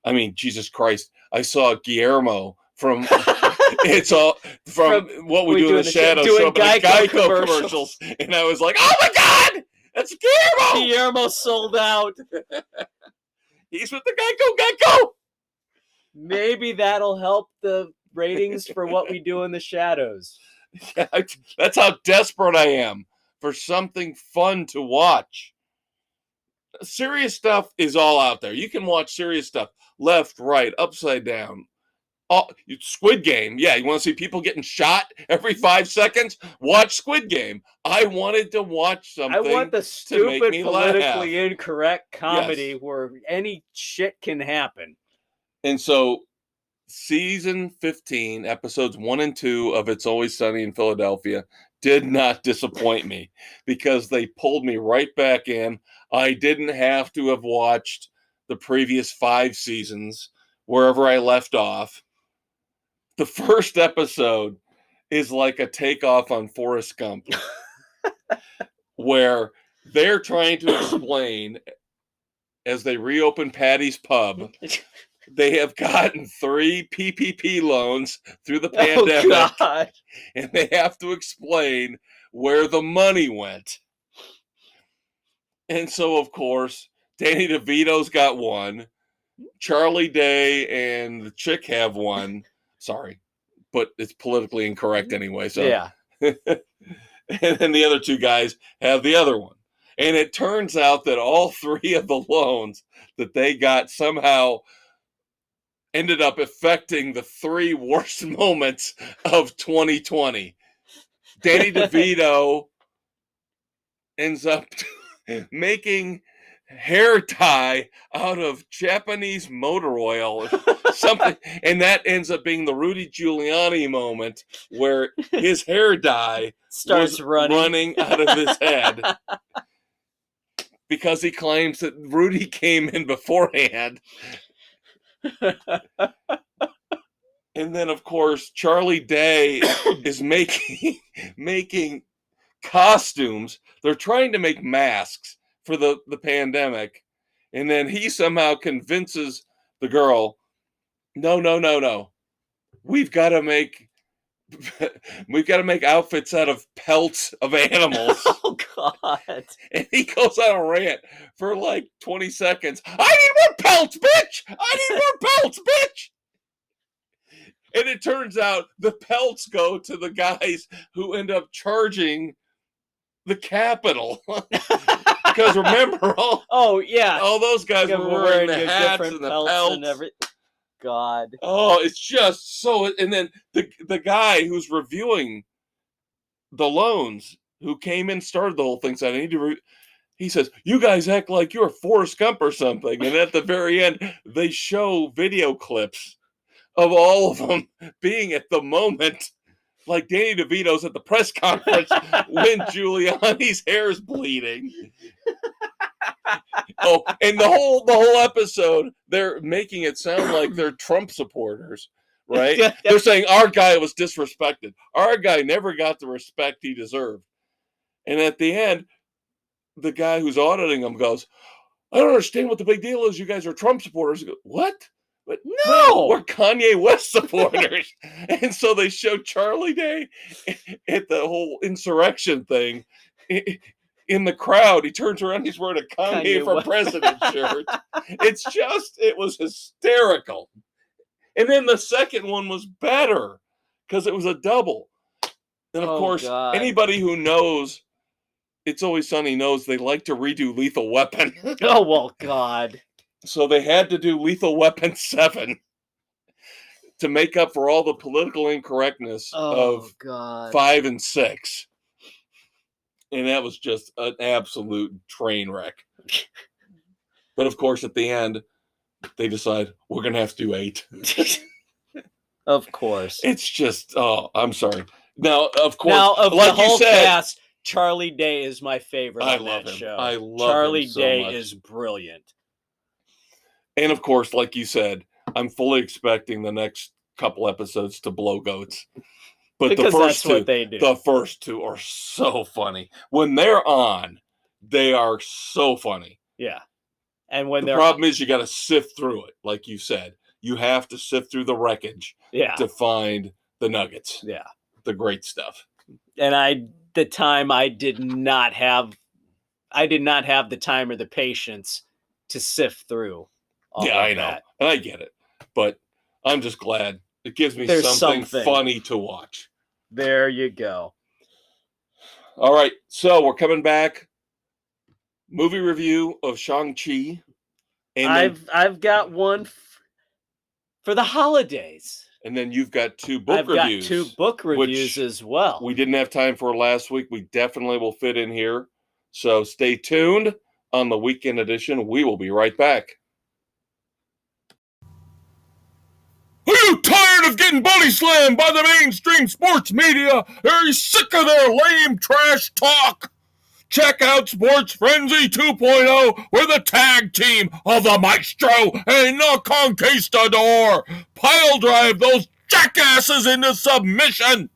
I mean, Jesus Christ. I saw Guillermo from It's All from What We Do in the Shadows show, the Geico commercials. And I was like, oh my God, that's Guillermo. Guillermo sold out. He's with the Geico. Maybe that'll help the ratings for What We Do in the Shadows. That's how desperate I am for something fun to watch. Serious stuff is all out there. You can watch serious stuff left, right, upside down. Squid Game. Yeah, you want to see people getting shot every 5 seconds? Watch Squid Game. I wanted to watch something. I want the stupid, politically incorrect comedy where any shit can happen. And so season 15, episodes 1 and 2 of It's Always Sunny in Philadelphia did not disappoint me because they pulled me right back in. I didn't have to have watched the previous 5 seasons wherever I left off. The first episode is like a takeoff on Forrest Gump, where they're trying to explain, as they reopen Patty's Pub, they have gotten 3 PPP loans through the pandemic, and they have to explain where the money went. And so, of course, Danny DeVito's got one. Charlie Day and the chick have one. Sorry, but it's politically incorrect anyway. So yeah. And then the other 2 guys have the other one. And it turns out that all 3 of the loans that they got somehow ended up affecting the 3 worst moments of 2020. Danny DeVito ends up making hair tie out of Japanese motor oil or something, and that ends up being the Rudy Giuliani moment where his hair dye starts running out of his head because he claims that Rudy came in beforehand. And then, of course, Charlie Day is making costumes. They're trying to make masks for the pandemic. And then he somehow convinces the girl, no. We've got to make outfits out of pelts of animals. Oh, God. And he goes on a rant for like 20 seconds. I need more pelts, bitch! And it turns out the pelts go to the guys who end up charging the Capitol. Because remember, all those guys were wearing the hats and the pelts. And God. Oh, it's just so... And then the guy who's reviewing the loans, who came in, started the whole thing, said, he says, you guys act like you're Forrest Gump or something. And at the very end, they show video clips of all of them being at the moment, like Danny DeVito's at the press conference when Giuliani's hair is bleeding. Oh, and the whole episode, they're making it sound like they're Trump supporters, right? They're saying our guy was disrespected. Our guy never got the respect he deserved. And at the end, the guy who's auditing them goes, I don't understand what the big deal is. You guys are Trump supporters. Go, what? But no, we're Kanye West supporters. And so they show Charlie Day at the whole insurrection thing. In the crowd, he turns around, he's wearing a Kanye for President shirt. It was hysterical. And then the second one was better because it was a double. And of course, God. anybody who knows It's Always Sunny knows they like to redo Lethal Weapon. Oh, well, God. So they had to do Lethal Weapon 7 to make up for all the political incorrectness of God. 5 and 6. And that was just an absolute train wreck. But of course, at the end, they decide we're going to have to do 8. Of course. It's just, I'm sorry. Now, of course, Now, of like the whole you said, cast, Charlie Day is my favorite I on love that him. show. I love Charlie him so Day much. is brilliant. And of course, like you said, I'm fully expecting the next couple episodes to blow goats. But Because the that's first what two, they do. the first two are so funny. When they're on, they are so funny. Yeah. And when The problem is you got to sift through it, like you said. You have to sift through the wreckage to find the nuggets. Yeah. The great stuff. And I did not have the time or the patience to sift through all of I know. that. And I get it. But I'm just glad. It gives me There's something funny to watch. There you go. All right. So we're coming back. Movie review of Shang-Chi. And I've got one for the holidays. And then you've got 2 book reviews. I've got 2 book reviews as well. We didn't have time for last week. We definitely will fit in here. So stay tuned on the weekend edition. We will be right back. Are you tired of getting body slammed by the mainstream sports media? Are you sick of their lame trash talk? Check out Sports Frenzy 2.0 with a tag team of the Maestro and the Conquistador. Pile drive those jackasses into submission.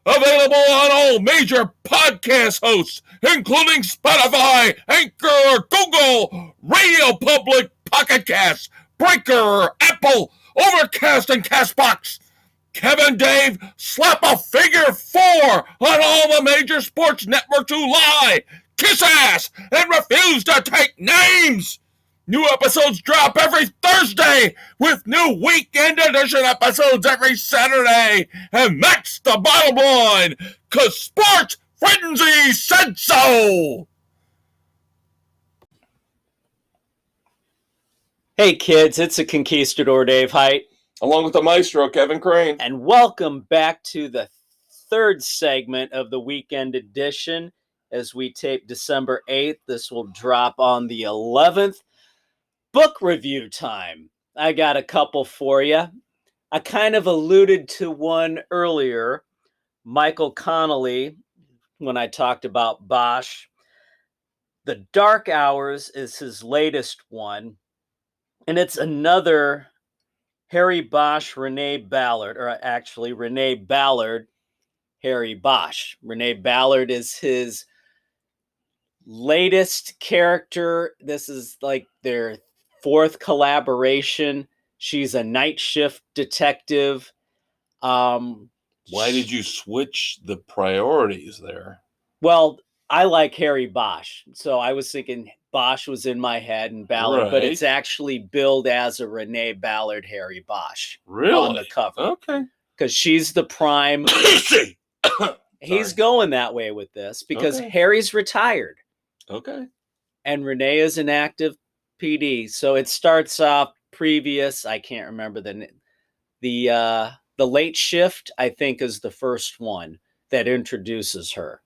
Available on all major podcast hosts, including Spotify, Anchor, Google, Radio Public, Pocket Cast, Breaker, Apple, Overcast, and Castbox. Kev and Dave slap a figure 4 on all the major sports networks who lie, kiss ass, and refuse to take names. New episodes drop every Thursday with new weekend edition episodes every Saturday. And that's the bottom line, 'cause Sports Frenzy said so. Hey kids, it's a Conquistador Dave Height. Along with the maestro, Kevin Crane. And welcome back to the 3rd segment of the weekend edition. As we tape December 8th, this will drop on the 11th. Book review time. I got a couple for you. I kind of alluded to one earlier. Michael Connelly, when I talked about Bosch. The Dark Hours is his latest one. And it's another Harry Bosch, Renee Ballard, or actually Renee Ballard, Harry Bosch. Renee Ballard is his latest character. This is like their 4th collaboration. She's a night shift detective. Why did you switch the priorities there? Well, I like Harry Bosch, so I was thinking Bosch was in my head and Ballard, but it's actually billed as a Renee Ballard Harry Bosch on the cover. Okay. Because she's the prime. He's going that way with this because Harry's retired. Okay. And Renee is an active PD. So it starts off previous. I can't remember the Late Shift, I think, is the first one that introduces her.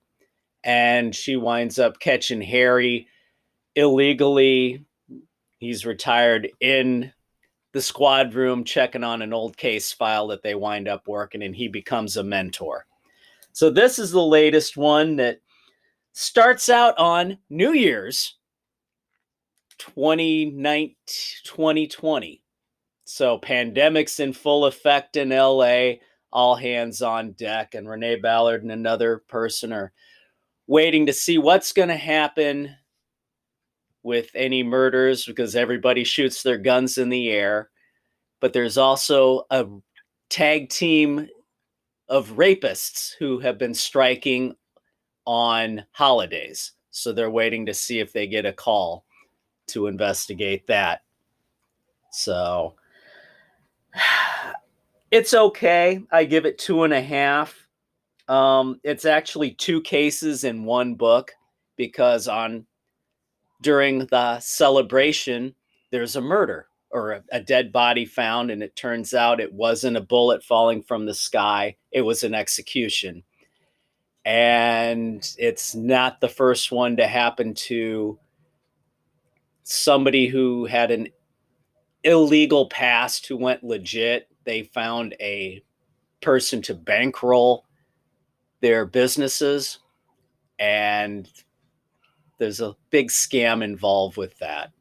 And she winds up catching Harry illegally. He's retired in the squad room checking on an old case file that they wind up working, and he becomes a mentor. So this is the latest one that starts out on New Year's 2020. So pandemic's in full effect in LA, all hands on deck, and Renee Ballard and another person are waiting to see what's going to happen with any murders because everybody shoots their guns in the air. But there's also a tag team of rapists who have been striking on holidays. So they're waiting to see if they get a call to investigate that. So It's okay. I give it 2.5. It's actually 2 cases in one book because during the celebration, there's a murder or a dead body found, and it turns out it wasn't a bullet falling from the sky, it was an execution. And it's not the first one to happen to somebody who had an illegal past who went legit. They found a person to bankroll their businesses, and there's a big scam involved with that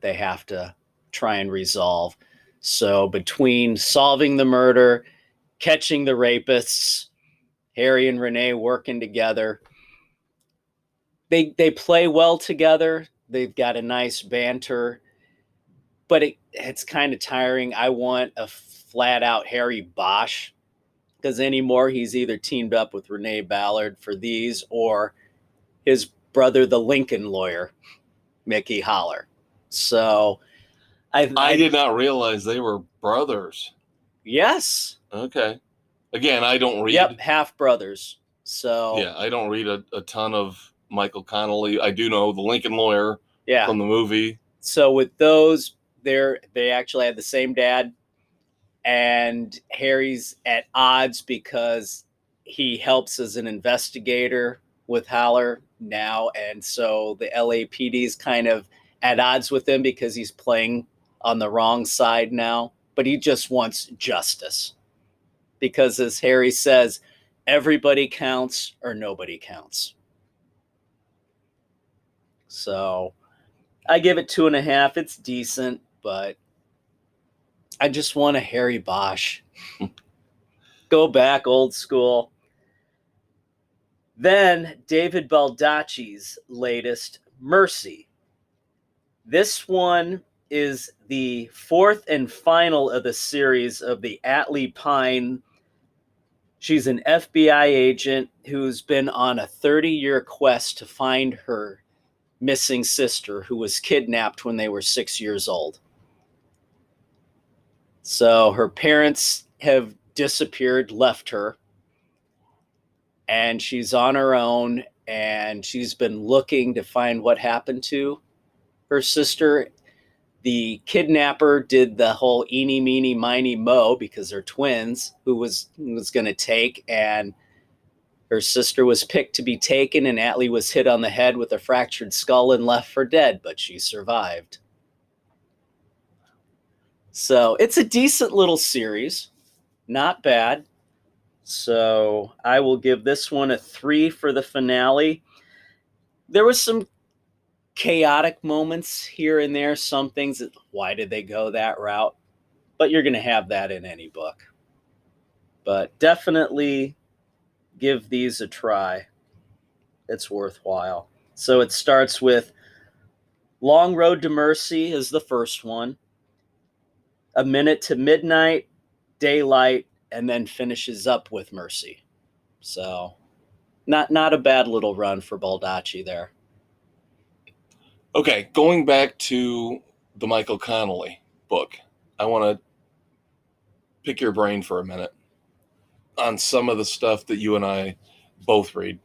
they have to try and resolve. So between solving the murder, catching the rapists, Harry and Renee working together, they play well together. They've got a nice banter, but it's kind of tiring. I want a flat out Harry Bosch, because anymore he's either teamed up with Renee Ballard for these or his brother, the Lincoln lawyer, Mickey Holler. So I did not realize they were brothers. Yes. Okay. Again, I don't read. Yep, half brothers. So yeah, I don't read a ton of Michael Connelly. I do know the Lincoln lawyer yeah. from the movie. So with those, they actually had the same dad, and Harry's at odds because he helps as an investigator with Haller now, and so the LAPD is kind of at odds with him because he's playing on the wrong side now, but he just wants justice. Because as Harry says, everybody counts or nobody counts. So I give it 2.5. It's decent, but I just want a Harry Bosch. Go back old school. Then David Baldacci's latest, Mercy. This one is the fourth and final of the series of the Atlee Pine. She's an FBI agent who's been on a 30-year quest to find her missing sister who was kidnapped when they were 6 years old. So her parents have disappeared, left her, and she's on her own, and she's been looking to find what happened to her sister. The kidnapper did the whole eeny, meeny, miny, mo, because they're twins, who was going to take, and her sister was picked to be taken, and Atlee was hit on the head with a fractured skull and left for dead, but she survived. So it's a decent little series. Not bad. So I will give this one a 3 for the finale. There was some chaotic moments here and there, some things that, why did they go that route? But you're going to have that in any book. But definitely give these a try. It's worthwhile. So it starts with Long Road to Mercy is the first one, A Minute to Midnight, Daylight, and then finishes up with Mercy. So not a bad little run for Baldacci there. Okay, going back to the Michael Connelly book, I want to pick your brain for a minute on some of the stuff that you and I both read.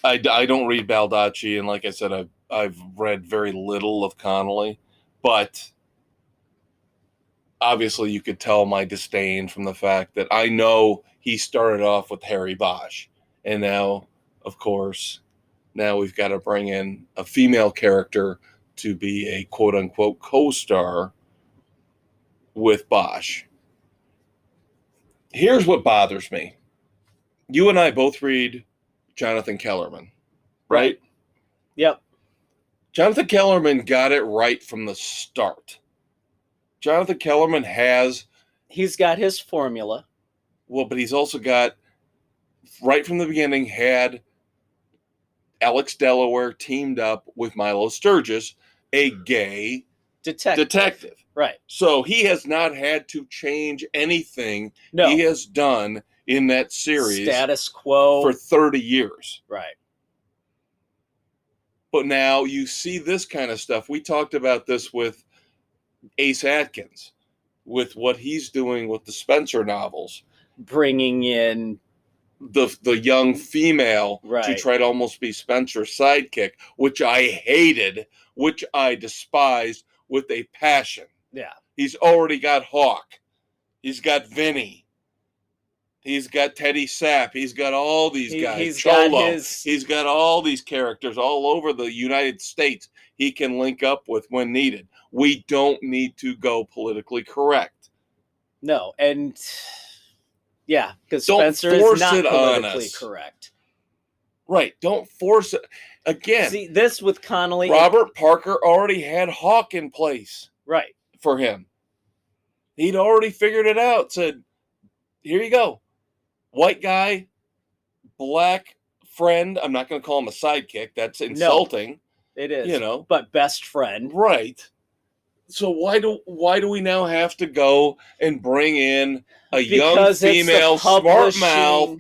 I don't read Baldacci, and like I said, I've read very little of Connelly, but obviously you could tell my disdain from the fact that I know he started off with Harry Bosch, and now, of course, now we've got to bring in a female character to be a quote-unquote co-star with Bosch. Here's what bothers me. You and I both read Jonathan Kellerman, right? Yep. Jonathan Kellerman got it right from the start. Jonathan Kellerman he's got his formula. Well, but he's also got, right from the beginning, had Alex Delaware teamed up with Milo Sturgis, a gay detective. Right. So he has not had to change anything No. he has done in that series. Status quo. For 30 years. Right. But now you see this kind of stuff. We talked about this with Ace Atkins, with what he's doing with the Spencer novels, bringing in the young female to right. try to almost be Spencer's sidekick, which I hated, which I despised with a passion. Yeah. He's already got Hawk. He's got Vinny. He's got Teddy Sapp. He's got all these guys. He's Cholo. got his... He's got all these characters all over the United States he can link up with when needed. We don't need to go politically correct. No, and yeah, because Don't Spencer is force not it on politically us. correct. Right. Don't force it. Again, See, this with Connolly... Robert Parker already had Hawk in place Right. for him. He'd already figured it out. Said, here you go. White guy, black friend. I'm not going to call him a sidekick. That's insulting. No, it is. You know. But best friend. Right. So why do we now have to go and bring in a young female, smart mouth,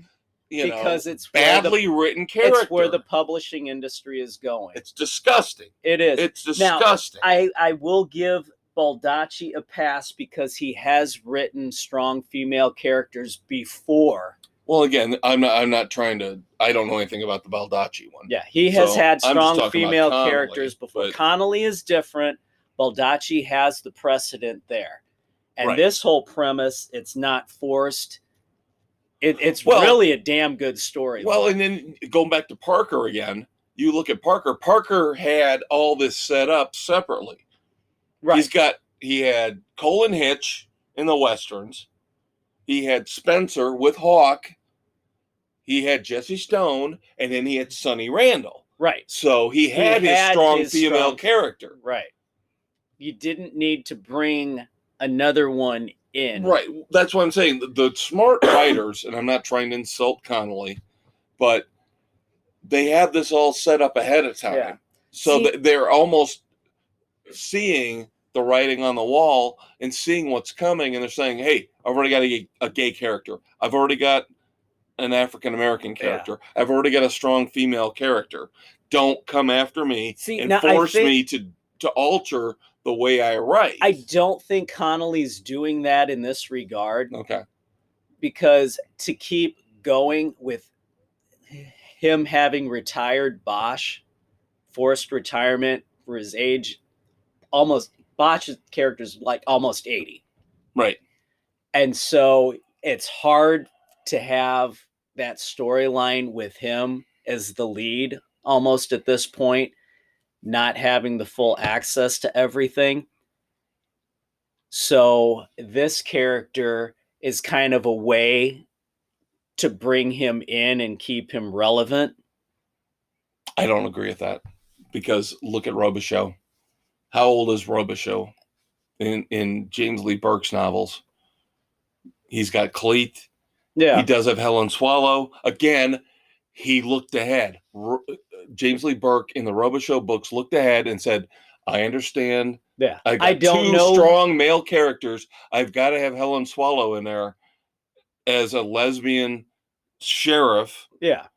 because it's badly written character? It's where the publishing industry is going. It's disgusting. It is. It's disgusting. Now, I will give Baldacci a pass because he has written strong female characters before. Well, again, I'm not trying to. I don't know anything about the Baldacci one. Yeah, he has had strong female Connolly, characters before. Connolly is different. Baldacci has the precedent there, and this whole premise, it's not forced. It's really a damn good story. Well, and then going back to Parker again, you look at Parker. Parker had all this set up separately. Right. He had Colin Hitch in the Westerns. He had Spencer with Hawk. He had Jesse Stone, and then he had Sonny Randall. Right. So he had his strong female character. Right. You didn't need to bring another one in. Right. That's what I'm saying. The smart writers, and I'm not trying to insult Connolly, but they have this all set up ahead of time. Yeah. So they're almost seeing the writing on the wall and seeing what's coming, and they're saying, hey, I've already got a gay character. I've already got an African-American character. Yeah. I've already got a strong female character. Don't come after me and force me to alter the way I write. I don't think Connolly's doing that in this regard. Okay. Because to keep going with him having retired Bosch, forced retirement for his age, Bosch's character's like almost 80. Right. And so it's hard to have that storyline with him as the lead almost at this point, not having the full access to everything. So this character is kind of a way to bring him in and keep him relevant. I don't agree with that, because look at Robichaux. How old is Robichaux in James Lee Burke's novels? He's got Cleet. Yeah. He does have Helen Swallow. Again, he looked ahead. James Lee Burke in the Robichaux books looked ahead and said, I understand. Yeah. I don't know. Strong male characters. I've got to have Helen Swallow in there as a lesbian sheriff. Yeah.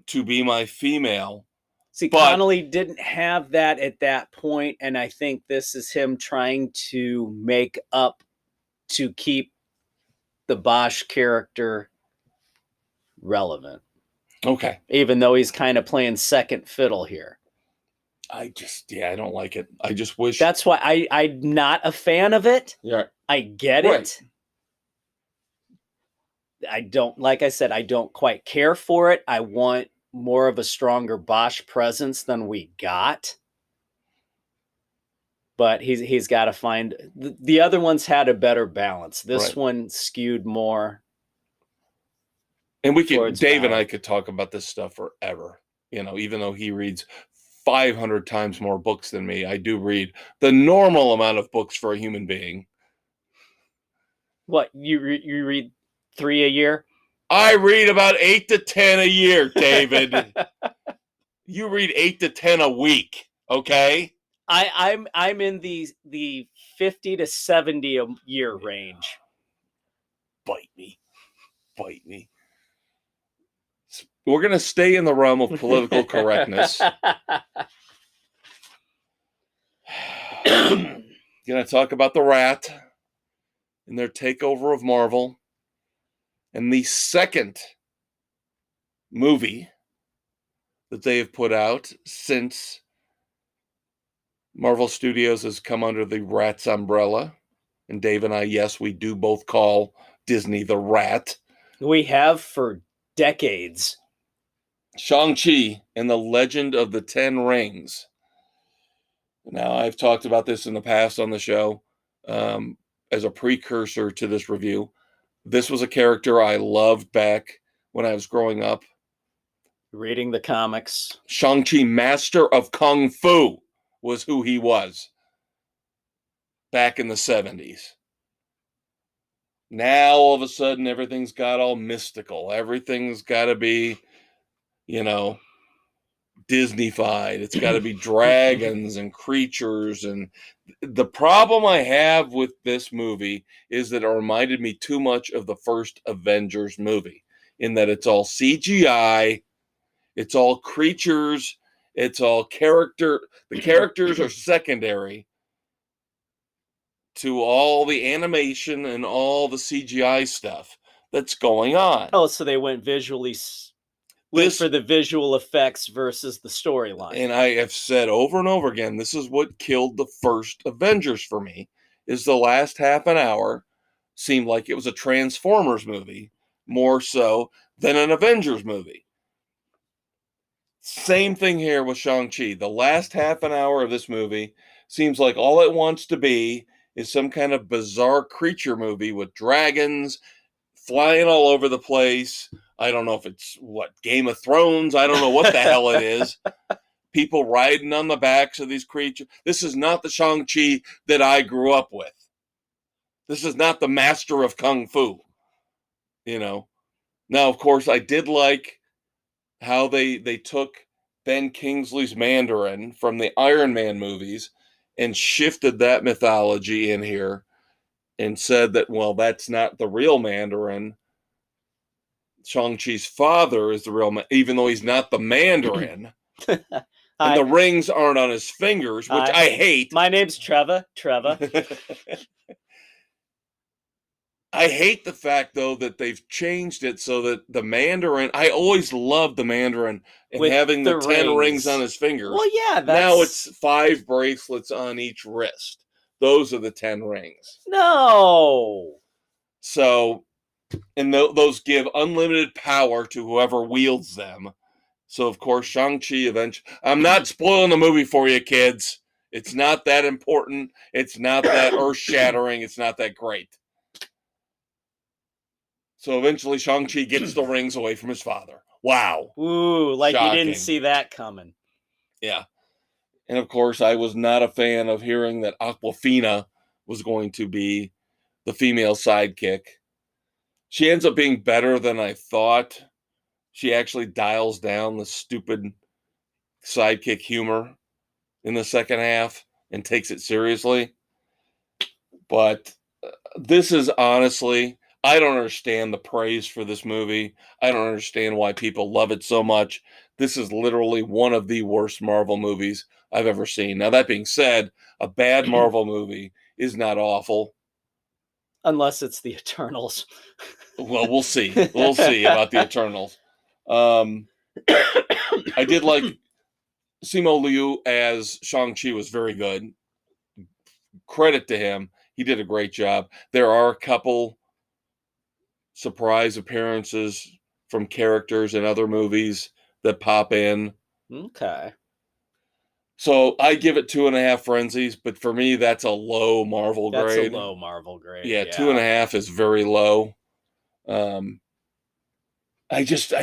To be my female. See, Connolly didn't have that at that point, and I think this is him trying to make up to keep the Bosch character relevant. Okay. Even though he's kind of playing second fiddle here. I don't like it. I just wish. That's why I'm not a fan of it. Yeah. I get it. I don't, like I said, I don't quite care for it. I want more of a stronger Bosch presence than we got. But he's got to find, the other ones had a better balance. This one skewed more. And Dave and I could talk about this stuff forever. Even though he reads 500 times more books than me, I do read the normal amount of books for a human being. What, you read 3 a year? I read about 8 to 10 a year, David. You read 8 to 10 a week, okay? I'm in the 50 to 70 a year range. Bite me. We're going to stay in the realm of political correctness. Going to talk about the rat. in their takeover of Marvel. And the second movie that they have put out since Marvel Studios has come under the Rat's umbrella. And Dave and I, yes, we do both call Disney the Rat. We have for decades. Shang-Chi and the Legend of the Ten Rings. Now, I've talked about this in the past on the show as a precursor to this review. This was a character I loved back when I was growing up. Reading the comics. Shang-Chi, Master of Kung Fu, was who he was back in the 70s. Now, all of a sudden, everything's got all mystical. Everything's got to be, Disney-fied. It's got to be dragons and creatures. And the problem I have with this movie is that it reminded me too much of the first Avengers movie, in that it's all CGI, it's all creatures, it's all character. The characters are secondary to all the animation and all the CGI stuff that's going on. Oh, so they went for the visual effects versus the storyline. And I have said over and over again, this is what killed the first Avengers for me, is the last half an hour seemed like it was a Transformers movie more so than an Avengers movie. Same thing here with Shang-Chi. The last half an hour of this movie seems like all it wants to be is some kind of bizarre creature movie with dragons flying all over the place. I don't know if it's Game of Thrones. I don't know what the hell it is. People riding on the backs of these creatures. This is not the Shang-Chi that I grew up with. This is not the Master of Kung Fu. Now, of course, I did like how they took Ben Kingsley's Mandarin from the Iron Man movies and shifted that mythology in here and said that, well, that's not the real Mandarin. Shang-Chi's father is the real man, even though he's not the Mandarin. And the rings aren't on his fingers, which I hate. My name's Trevor. I hate the fact, though, that they've changed it so that the Mandarin... I always loved the Mandarin and with having the 10 rings on his fingers. Well, yeah, Now it's 5 bracelets on each wrist. Those are the 10 rings. No! So, and those give unlimited power to whoever wields them. So, of course, Shang-Chi eventually... I'm not spoiling the movie for you, kids. It's not that important. It's not that earth-shattering. It's not that great. So eventually Shang-Chi gets the rings away from his father. Wow. Ooh, like shocking. You didn't see that coming. Yeah. And of course, I was not a fan of hearing that Awkwafina was going to be the female sidekick. She ends up being better than I thought. She actually dials down the stupid sidekick humor in the second half and takes it seriously. But this is honestly... I don't understand the praise for this movie. I don't understand why people love it so much. This is literally one of the worst Marvel movies I've ever seen. Now, that being said, a bad Marvel movie is not awful. Unless it's the Eternals. Well, we'll see. We'll see about the Eternals. I did like Simu Liu as Shang-Chi was very good. Credit to him. He did a great job. There are a couple surprise appearances from characters in other movies that pop in. Okay. So I give it 2.5 frenzies, but for me, that's a low Marvel grade. That's a low Marvel grade. Yeah, 2.5 is very low. I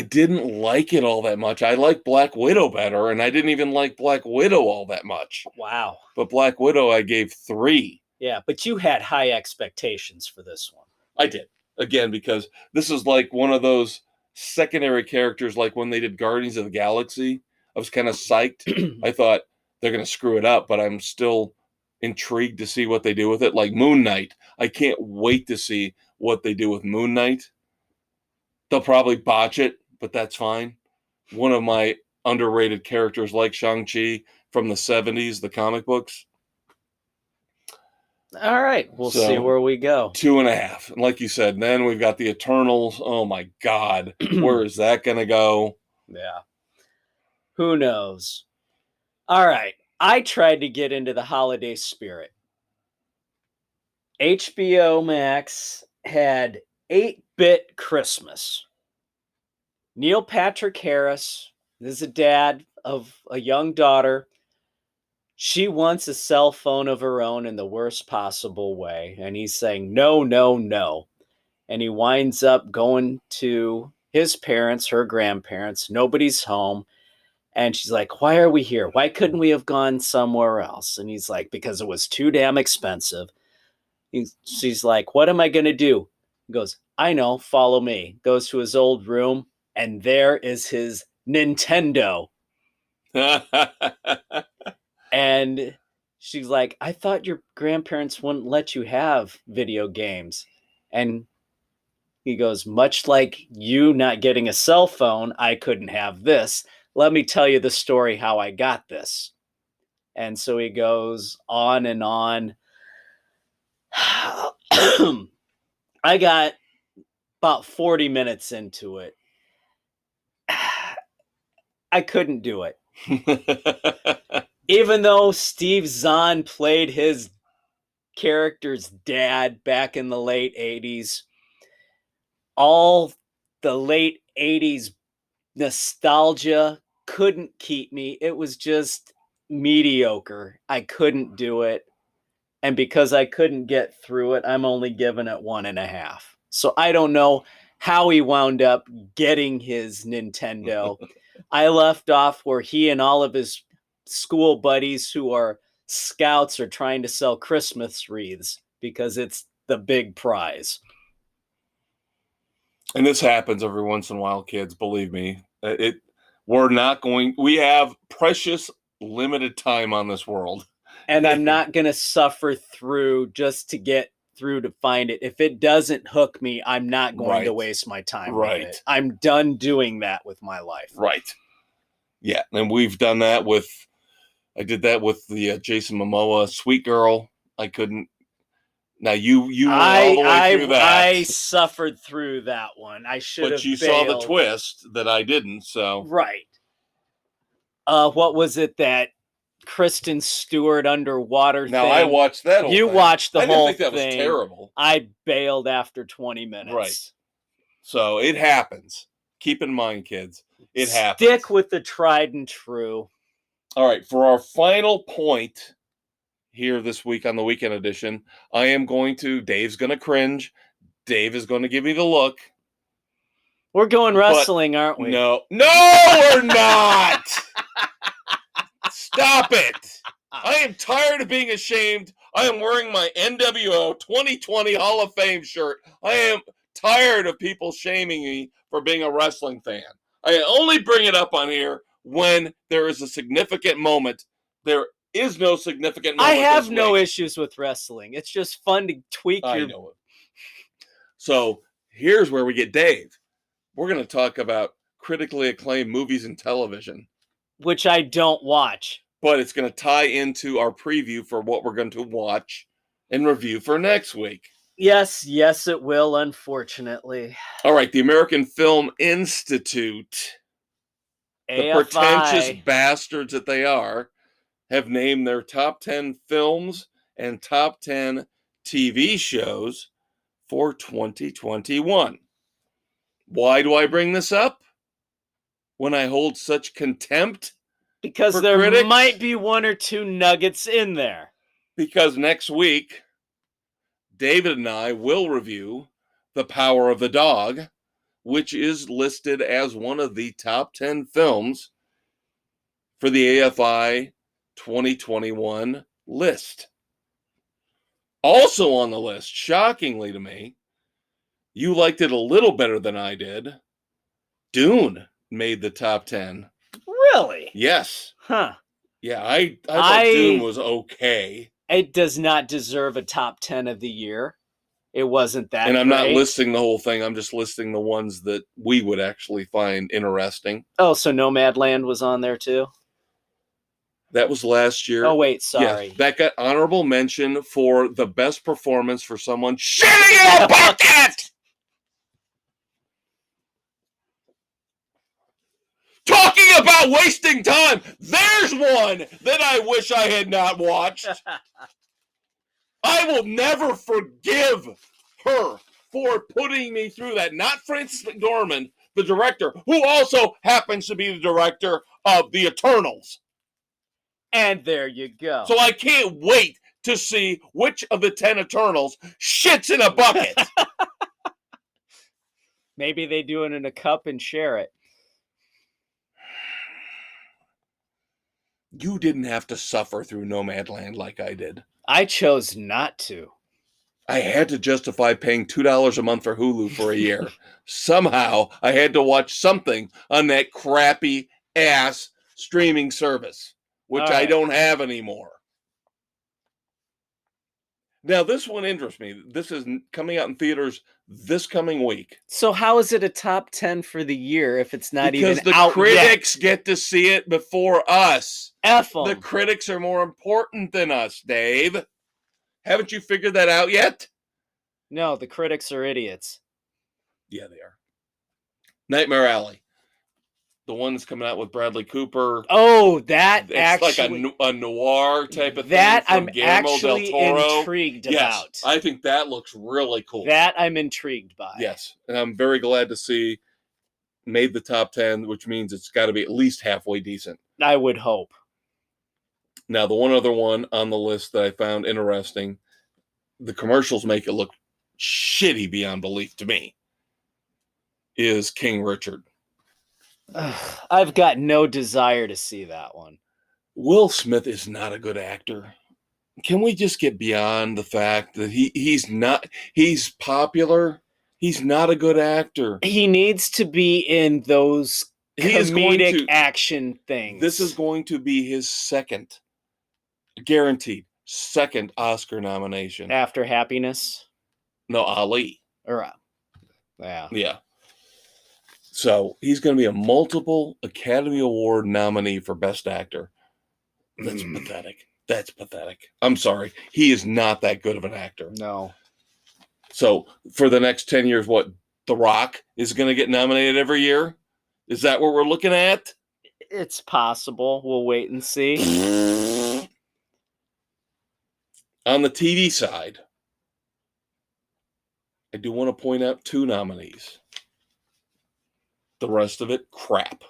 didn't like it all that much. I like Black Widow better, and I didn't even like Black Widow all that much. Wow. But Black Widow, I gave 3. Yeah, but you had high expectations for this one. I did. Again, because this is like one of those secondary characters, like when they did Guardians of the Galaxy. I was kind of psyched. I thought they're going to screw it up, but I'm still intrigued to see what they do with it. Like Moon Knight. I can't wait to see what they do with Moon Knight. They'll probably botch it, but that's fine. One of my underrated characters like Shang-Chi from the 70s, the comic books. All right. We'll So, see where we go. 2.5. And like you said, then we've got the Eternals. Oh my God. Where is that going to go? Yeah. Who knows? All right. I tried to get into the holiday spirit. HBO Max had 8-Bit Christmas. Neil Patrick Harris is a dad of a young daughter. She wants a cell phone of her own in the worst possible way. And he's saying, no, no, no. And he winds up going to his parents, her grandparents. Nobody's home. And she's like, why are we here? Why couldn't we have gone somewhere else? And he's like, because it was too damn expensive. She's like, what am I going to do? He goes, I know, follow me. Goes to his old room, and there is his Nintendo. And she's like, I thought your grandparents wouldn't let you have video games. And he goes, much like you not getting a cell phone, I couldn't have this. Let me tell you the story how I got this. And so he goes on and on. I got about 40 minutes into it. I couldn't do it. Even though Steve Zahn played his character's dad back in the late 80s, all the late 80s nostalgia couldn't keep me. It was just mediocre. I couldn't do it. And because I couldn't get through it, I'm only giving it 1.5. So I don't know how he wound up getting his Nintendo. I left off where he and all of his school buddies who are scouts are trying to sell Christmas wreaths because it's the big prize. And this happens every once in a while, kids. Believe me, we have precious limited time on this world. And I'm not going to suffer through just to get through to find it. If it doesn't hook me, I'm not going to waste my time with it. I'm done doing that with my life. Right. Yeah. And we've done that I did that with the Jason Momoa Sweet Girl. I couldn't. Now you went all the way through that. I suffered through that one. I should have. But you saw the twist that I didn't. So right. What was it that Kristen Stewart underwater now thing? I watched that. You watched the whole thing. I didn't think that was terrible. I bailed after 20 minutes. Right. So it happens. Keep in mind, kids, it happens. Stick with the tried and true. All right, for our final point here this week on the weekend edition, Dave's going to cringe. Dave is going to give me the look. We're going wrestling, aren't we? No, we're not. Stop it. I am tired of being ashamed. I am wearing my NWO 2020 Hall of Fame shirt. I am tired of people shaming me for being a wrestling fan. I only bring it up on here when there is a significant moment. There is no significant moment. I have no issues with wrestling. It's just fun to tweak I know it. So here's where we get Dave. We're going to talk about critically acclaimed movies and television, which I don't watch. But it's going to tie into our preview for what we're going to watch and review for next week. Yes, it will, unfortunately. All right, the American Film Institute, AFI. The pretentious bastards that they are, have named their top 10 films and top 10 TV shows for 2021. Why do I bring this up when I hold such contempt? Because there might be one or two nuggets in there. Because next week, David and I will review The Power of the Dog, which is listed as one of the top 10 films for the AFI 2021 list. Also on the list, shockingly to me, you liked it a little better than I did. Dune made the top 10. Really? Yes. Huh. Yeah, I thought Dune was okay. It does not deserve a top 10 of the year. It wasn't that And I'm great. not listing the whole thing. I'm just listing the ones that we would actually find interesting. Oh, so Nomadland was on there too? That was last year. Oh, wait, sorry. Yes, that got honorable mention for the best performance for someone shitting in a bucket! Talking about wasting time, there's one that I wish I had not watched. I will never forgive her for putting me through that. Not Frances McDormand, the director, who also happens to be the director of The Eternals. And there you go. So I can't wait to see which of the 10 Eternals shits in a bucket. Maybe they do it in a cup and share it. You didn't have to suffer through Nomadland like I did. I chose not to. I had to justify paying $2 a month for Hulu for a year. Somehow, I had to watch something on that crappy ass streaming service, which I don't have anymore. Now, this one interests me. This is coming out in theaters this coming week. So how is it a top 10 for the year if it's not because even out the critics get to see it before us. F 'em. The critics are more important than us, Dave. Haven't you figured that out yet? No, the critics are idiots. Yeah, they are. Nightmare Alley. The one that's coming out with Bradley Cooper. Oh, that it's actually... like a noir type of that thing from I'm Guillermo actually del Toro. intrigued Yes, about. I think that looks really cool. That I'm intrigued by. Yes, and I'm very glad to see made the top 10, which means it's got to be at least halfway decent. I would hope. Now, the one other one on the list that I found interesting, the commercials make it look shitty beyond belief to me, is King Richard. I've got no desire to see that one. Will Smith is not a good actor. Can we just get beyond the fact that he's popular? He's not a good actor. He needs to be in those comedic action things. This is going to be his second, guaranteed, second Oscar nomination. After Happiness? No, Ali. Yeah. Yeah. So he's going to be a multiple Academy Award nominee for Best Actor. That's pathetic. That's pathetic. I'm sorry. He is not that good of an actor. No. So for the next 10 years, what, The Rock is going to get nominated every year? Is that what we're looking at? It's possible. We'll wait and see. On the TV side, I do want to point out 2 nominees. The rest of it, crap.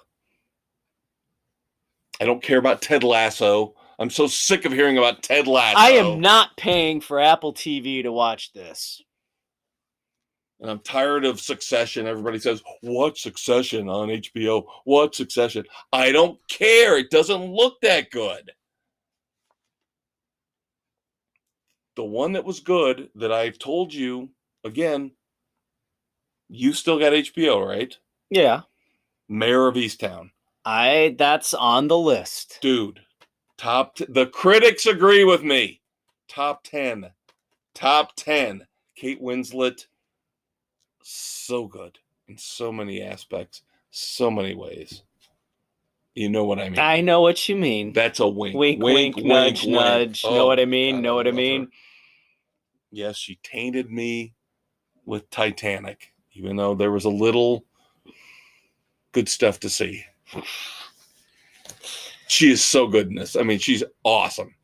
I don't care about Ted Lasso. I'm so sick of hearing about Ted Lasso. I am not paying for Apple TV to watch this. And I'm tired of Succession. Everybody says, watch Succession on HBO. Watch Succession. I don't care. It doesn't look that good. The one that was good that I've told you, again, you still got HBO, right? Yeah. Mayor of Easttown. That's on the list. Dude, the critics agree with me. Top 10. Top 10. Kate Winslet, so good in so many aspects, so many ways. You know what I mean? I know what you mean. That's a wink. Wink, wink, nudge, nudge. Oh, know what I mean? God, know what I mean? her. Yes, she tainted me with Titanic, even though there was a little good stuff to see. She is so good in this. I mean, she's awesome.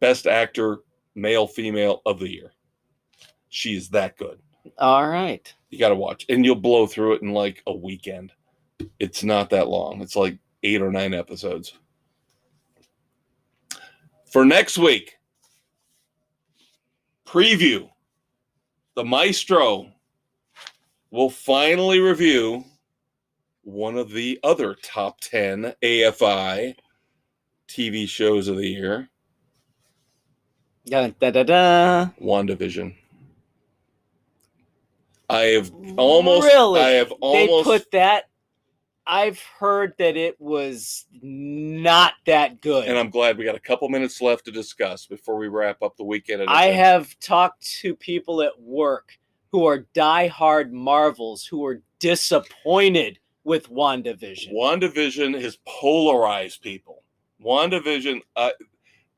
Best actor, male, female of the year. She is that good. All right. You got to watch. And you'll blow through it in like a weekend. It's not that long. It's like 8 or 9 episodes. For next week, preview. The Maestro will finally review one of the other top 10 AFI TV shows of the year. WandaVision. I have almost They put that. I've heard that it was not that good. And I'm glad we got a couple minutes left to discuss before we wrap up the weekend edition. I have talked to people at work who are diehard Marvels who are disappointed with WandaVision. WandaVision has polarized people. WandaVision,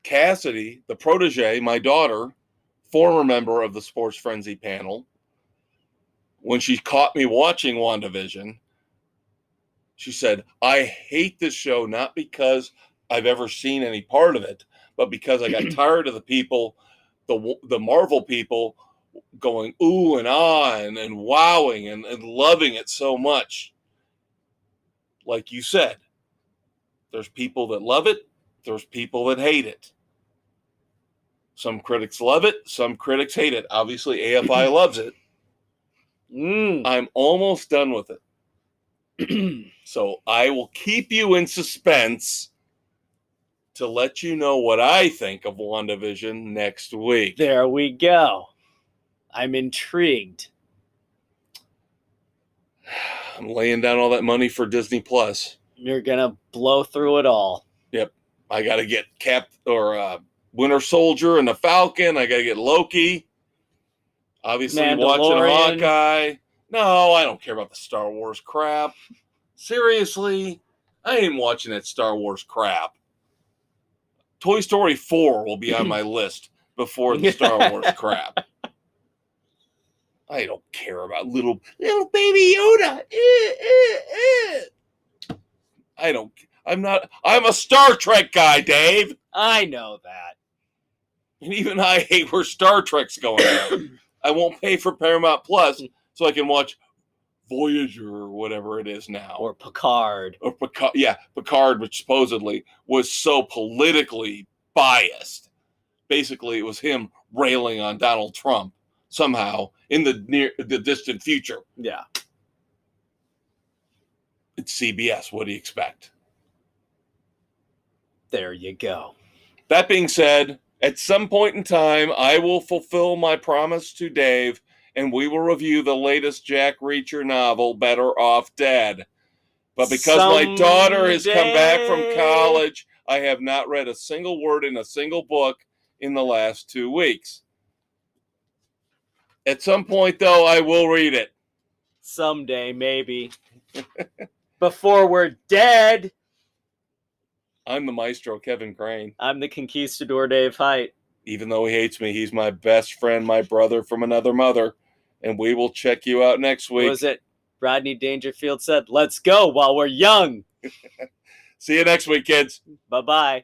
Cassidy, the protege, my daughter, former member of the Sports Frenzy panel, when she caught me watching WandaVision, she said, I hate this show not because I've ever seen any part of it, but because I got tired of the people, the Marvel people, going ooh and ah and wowing and loving it so much. Like you said, there's people that love it, there's people that hate it. Some critics love it, some critics hate it. Obviously, AFI loves it. I'm almost done with it. So I will keep you in suspense to let you know what I think of WandaVision next week. There we go. I'm intrigued. I'm laying down all that money for Disney Plus. You're going to blow through it all. Yep. I got to get Winter Soldier and the Falcon. I got to get Loki. Obviously, watching Hawkeye. No, I don't care about the Star Wars crap. Seriously, I ain't watching that Star Wars crap. Toy Story 4 will be on my list before the Star Wars crap. I don't care about little baby Yoda. I'm a Star Trek guy, Dave. I know that. And even I hate where Star Trek's going out. I won't pay for Paramount Plus so I can watch Voyager or whatever it is now. Or Picard. Picard, which supposedly was so politically biased. Basically, it was him railing on Donald Trump somehow in the distant future. Yeah. It's CBS. What do you expect? There you go. That being said, at some point in time, I will fulfill my promise to Dave, and we will review the latest Jack Reacher novel, Better Off Dead. But because my daughter has come back from college, I have not read a single word in a single book in the last 2 weeks. At some point, though, I will read it. Someday, maybe. Before we're dead. I'm the maestro, Kevin Crane. I'm the conquistador, Dave Height. Even though he hates me, he's my best friend, my brother from another mother. And we will check you out next week. What was it? Rodney Dangerfield said, let's go while we're young. See you next week, kids. Bye-bye.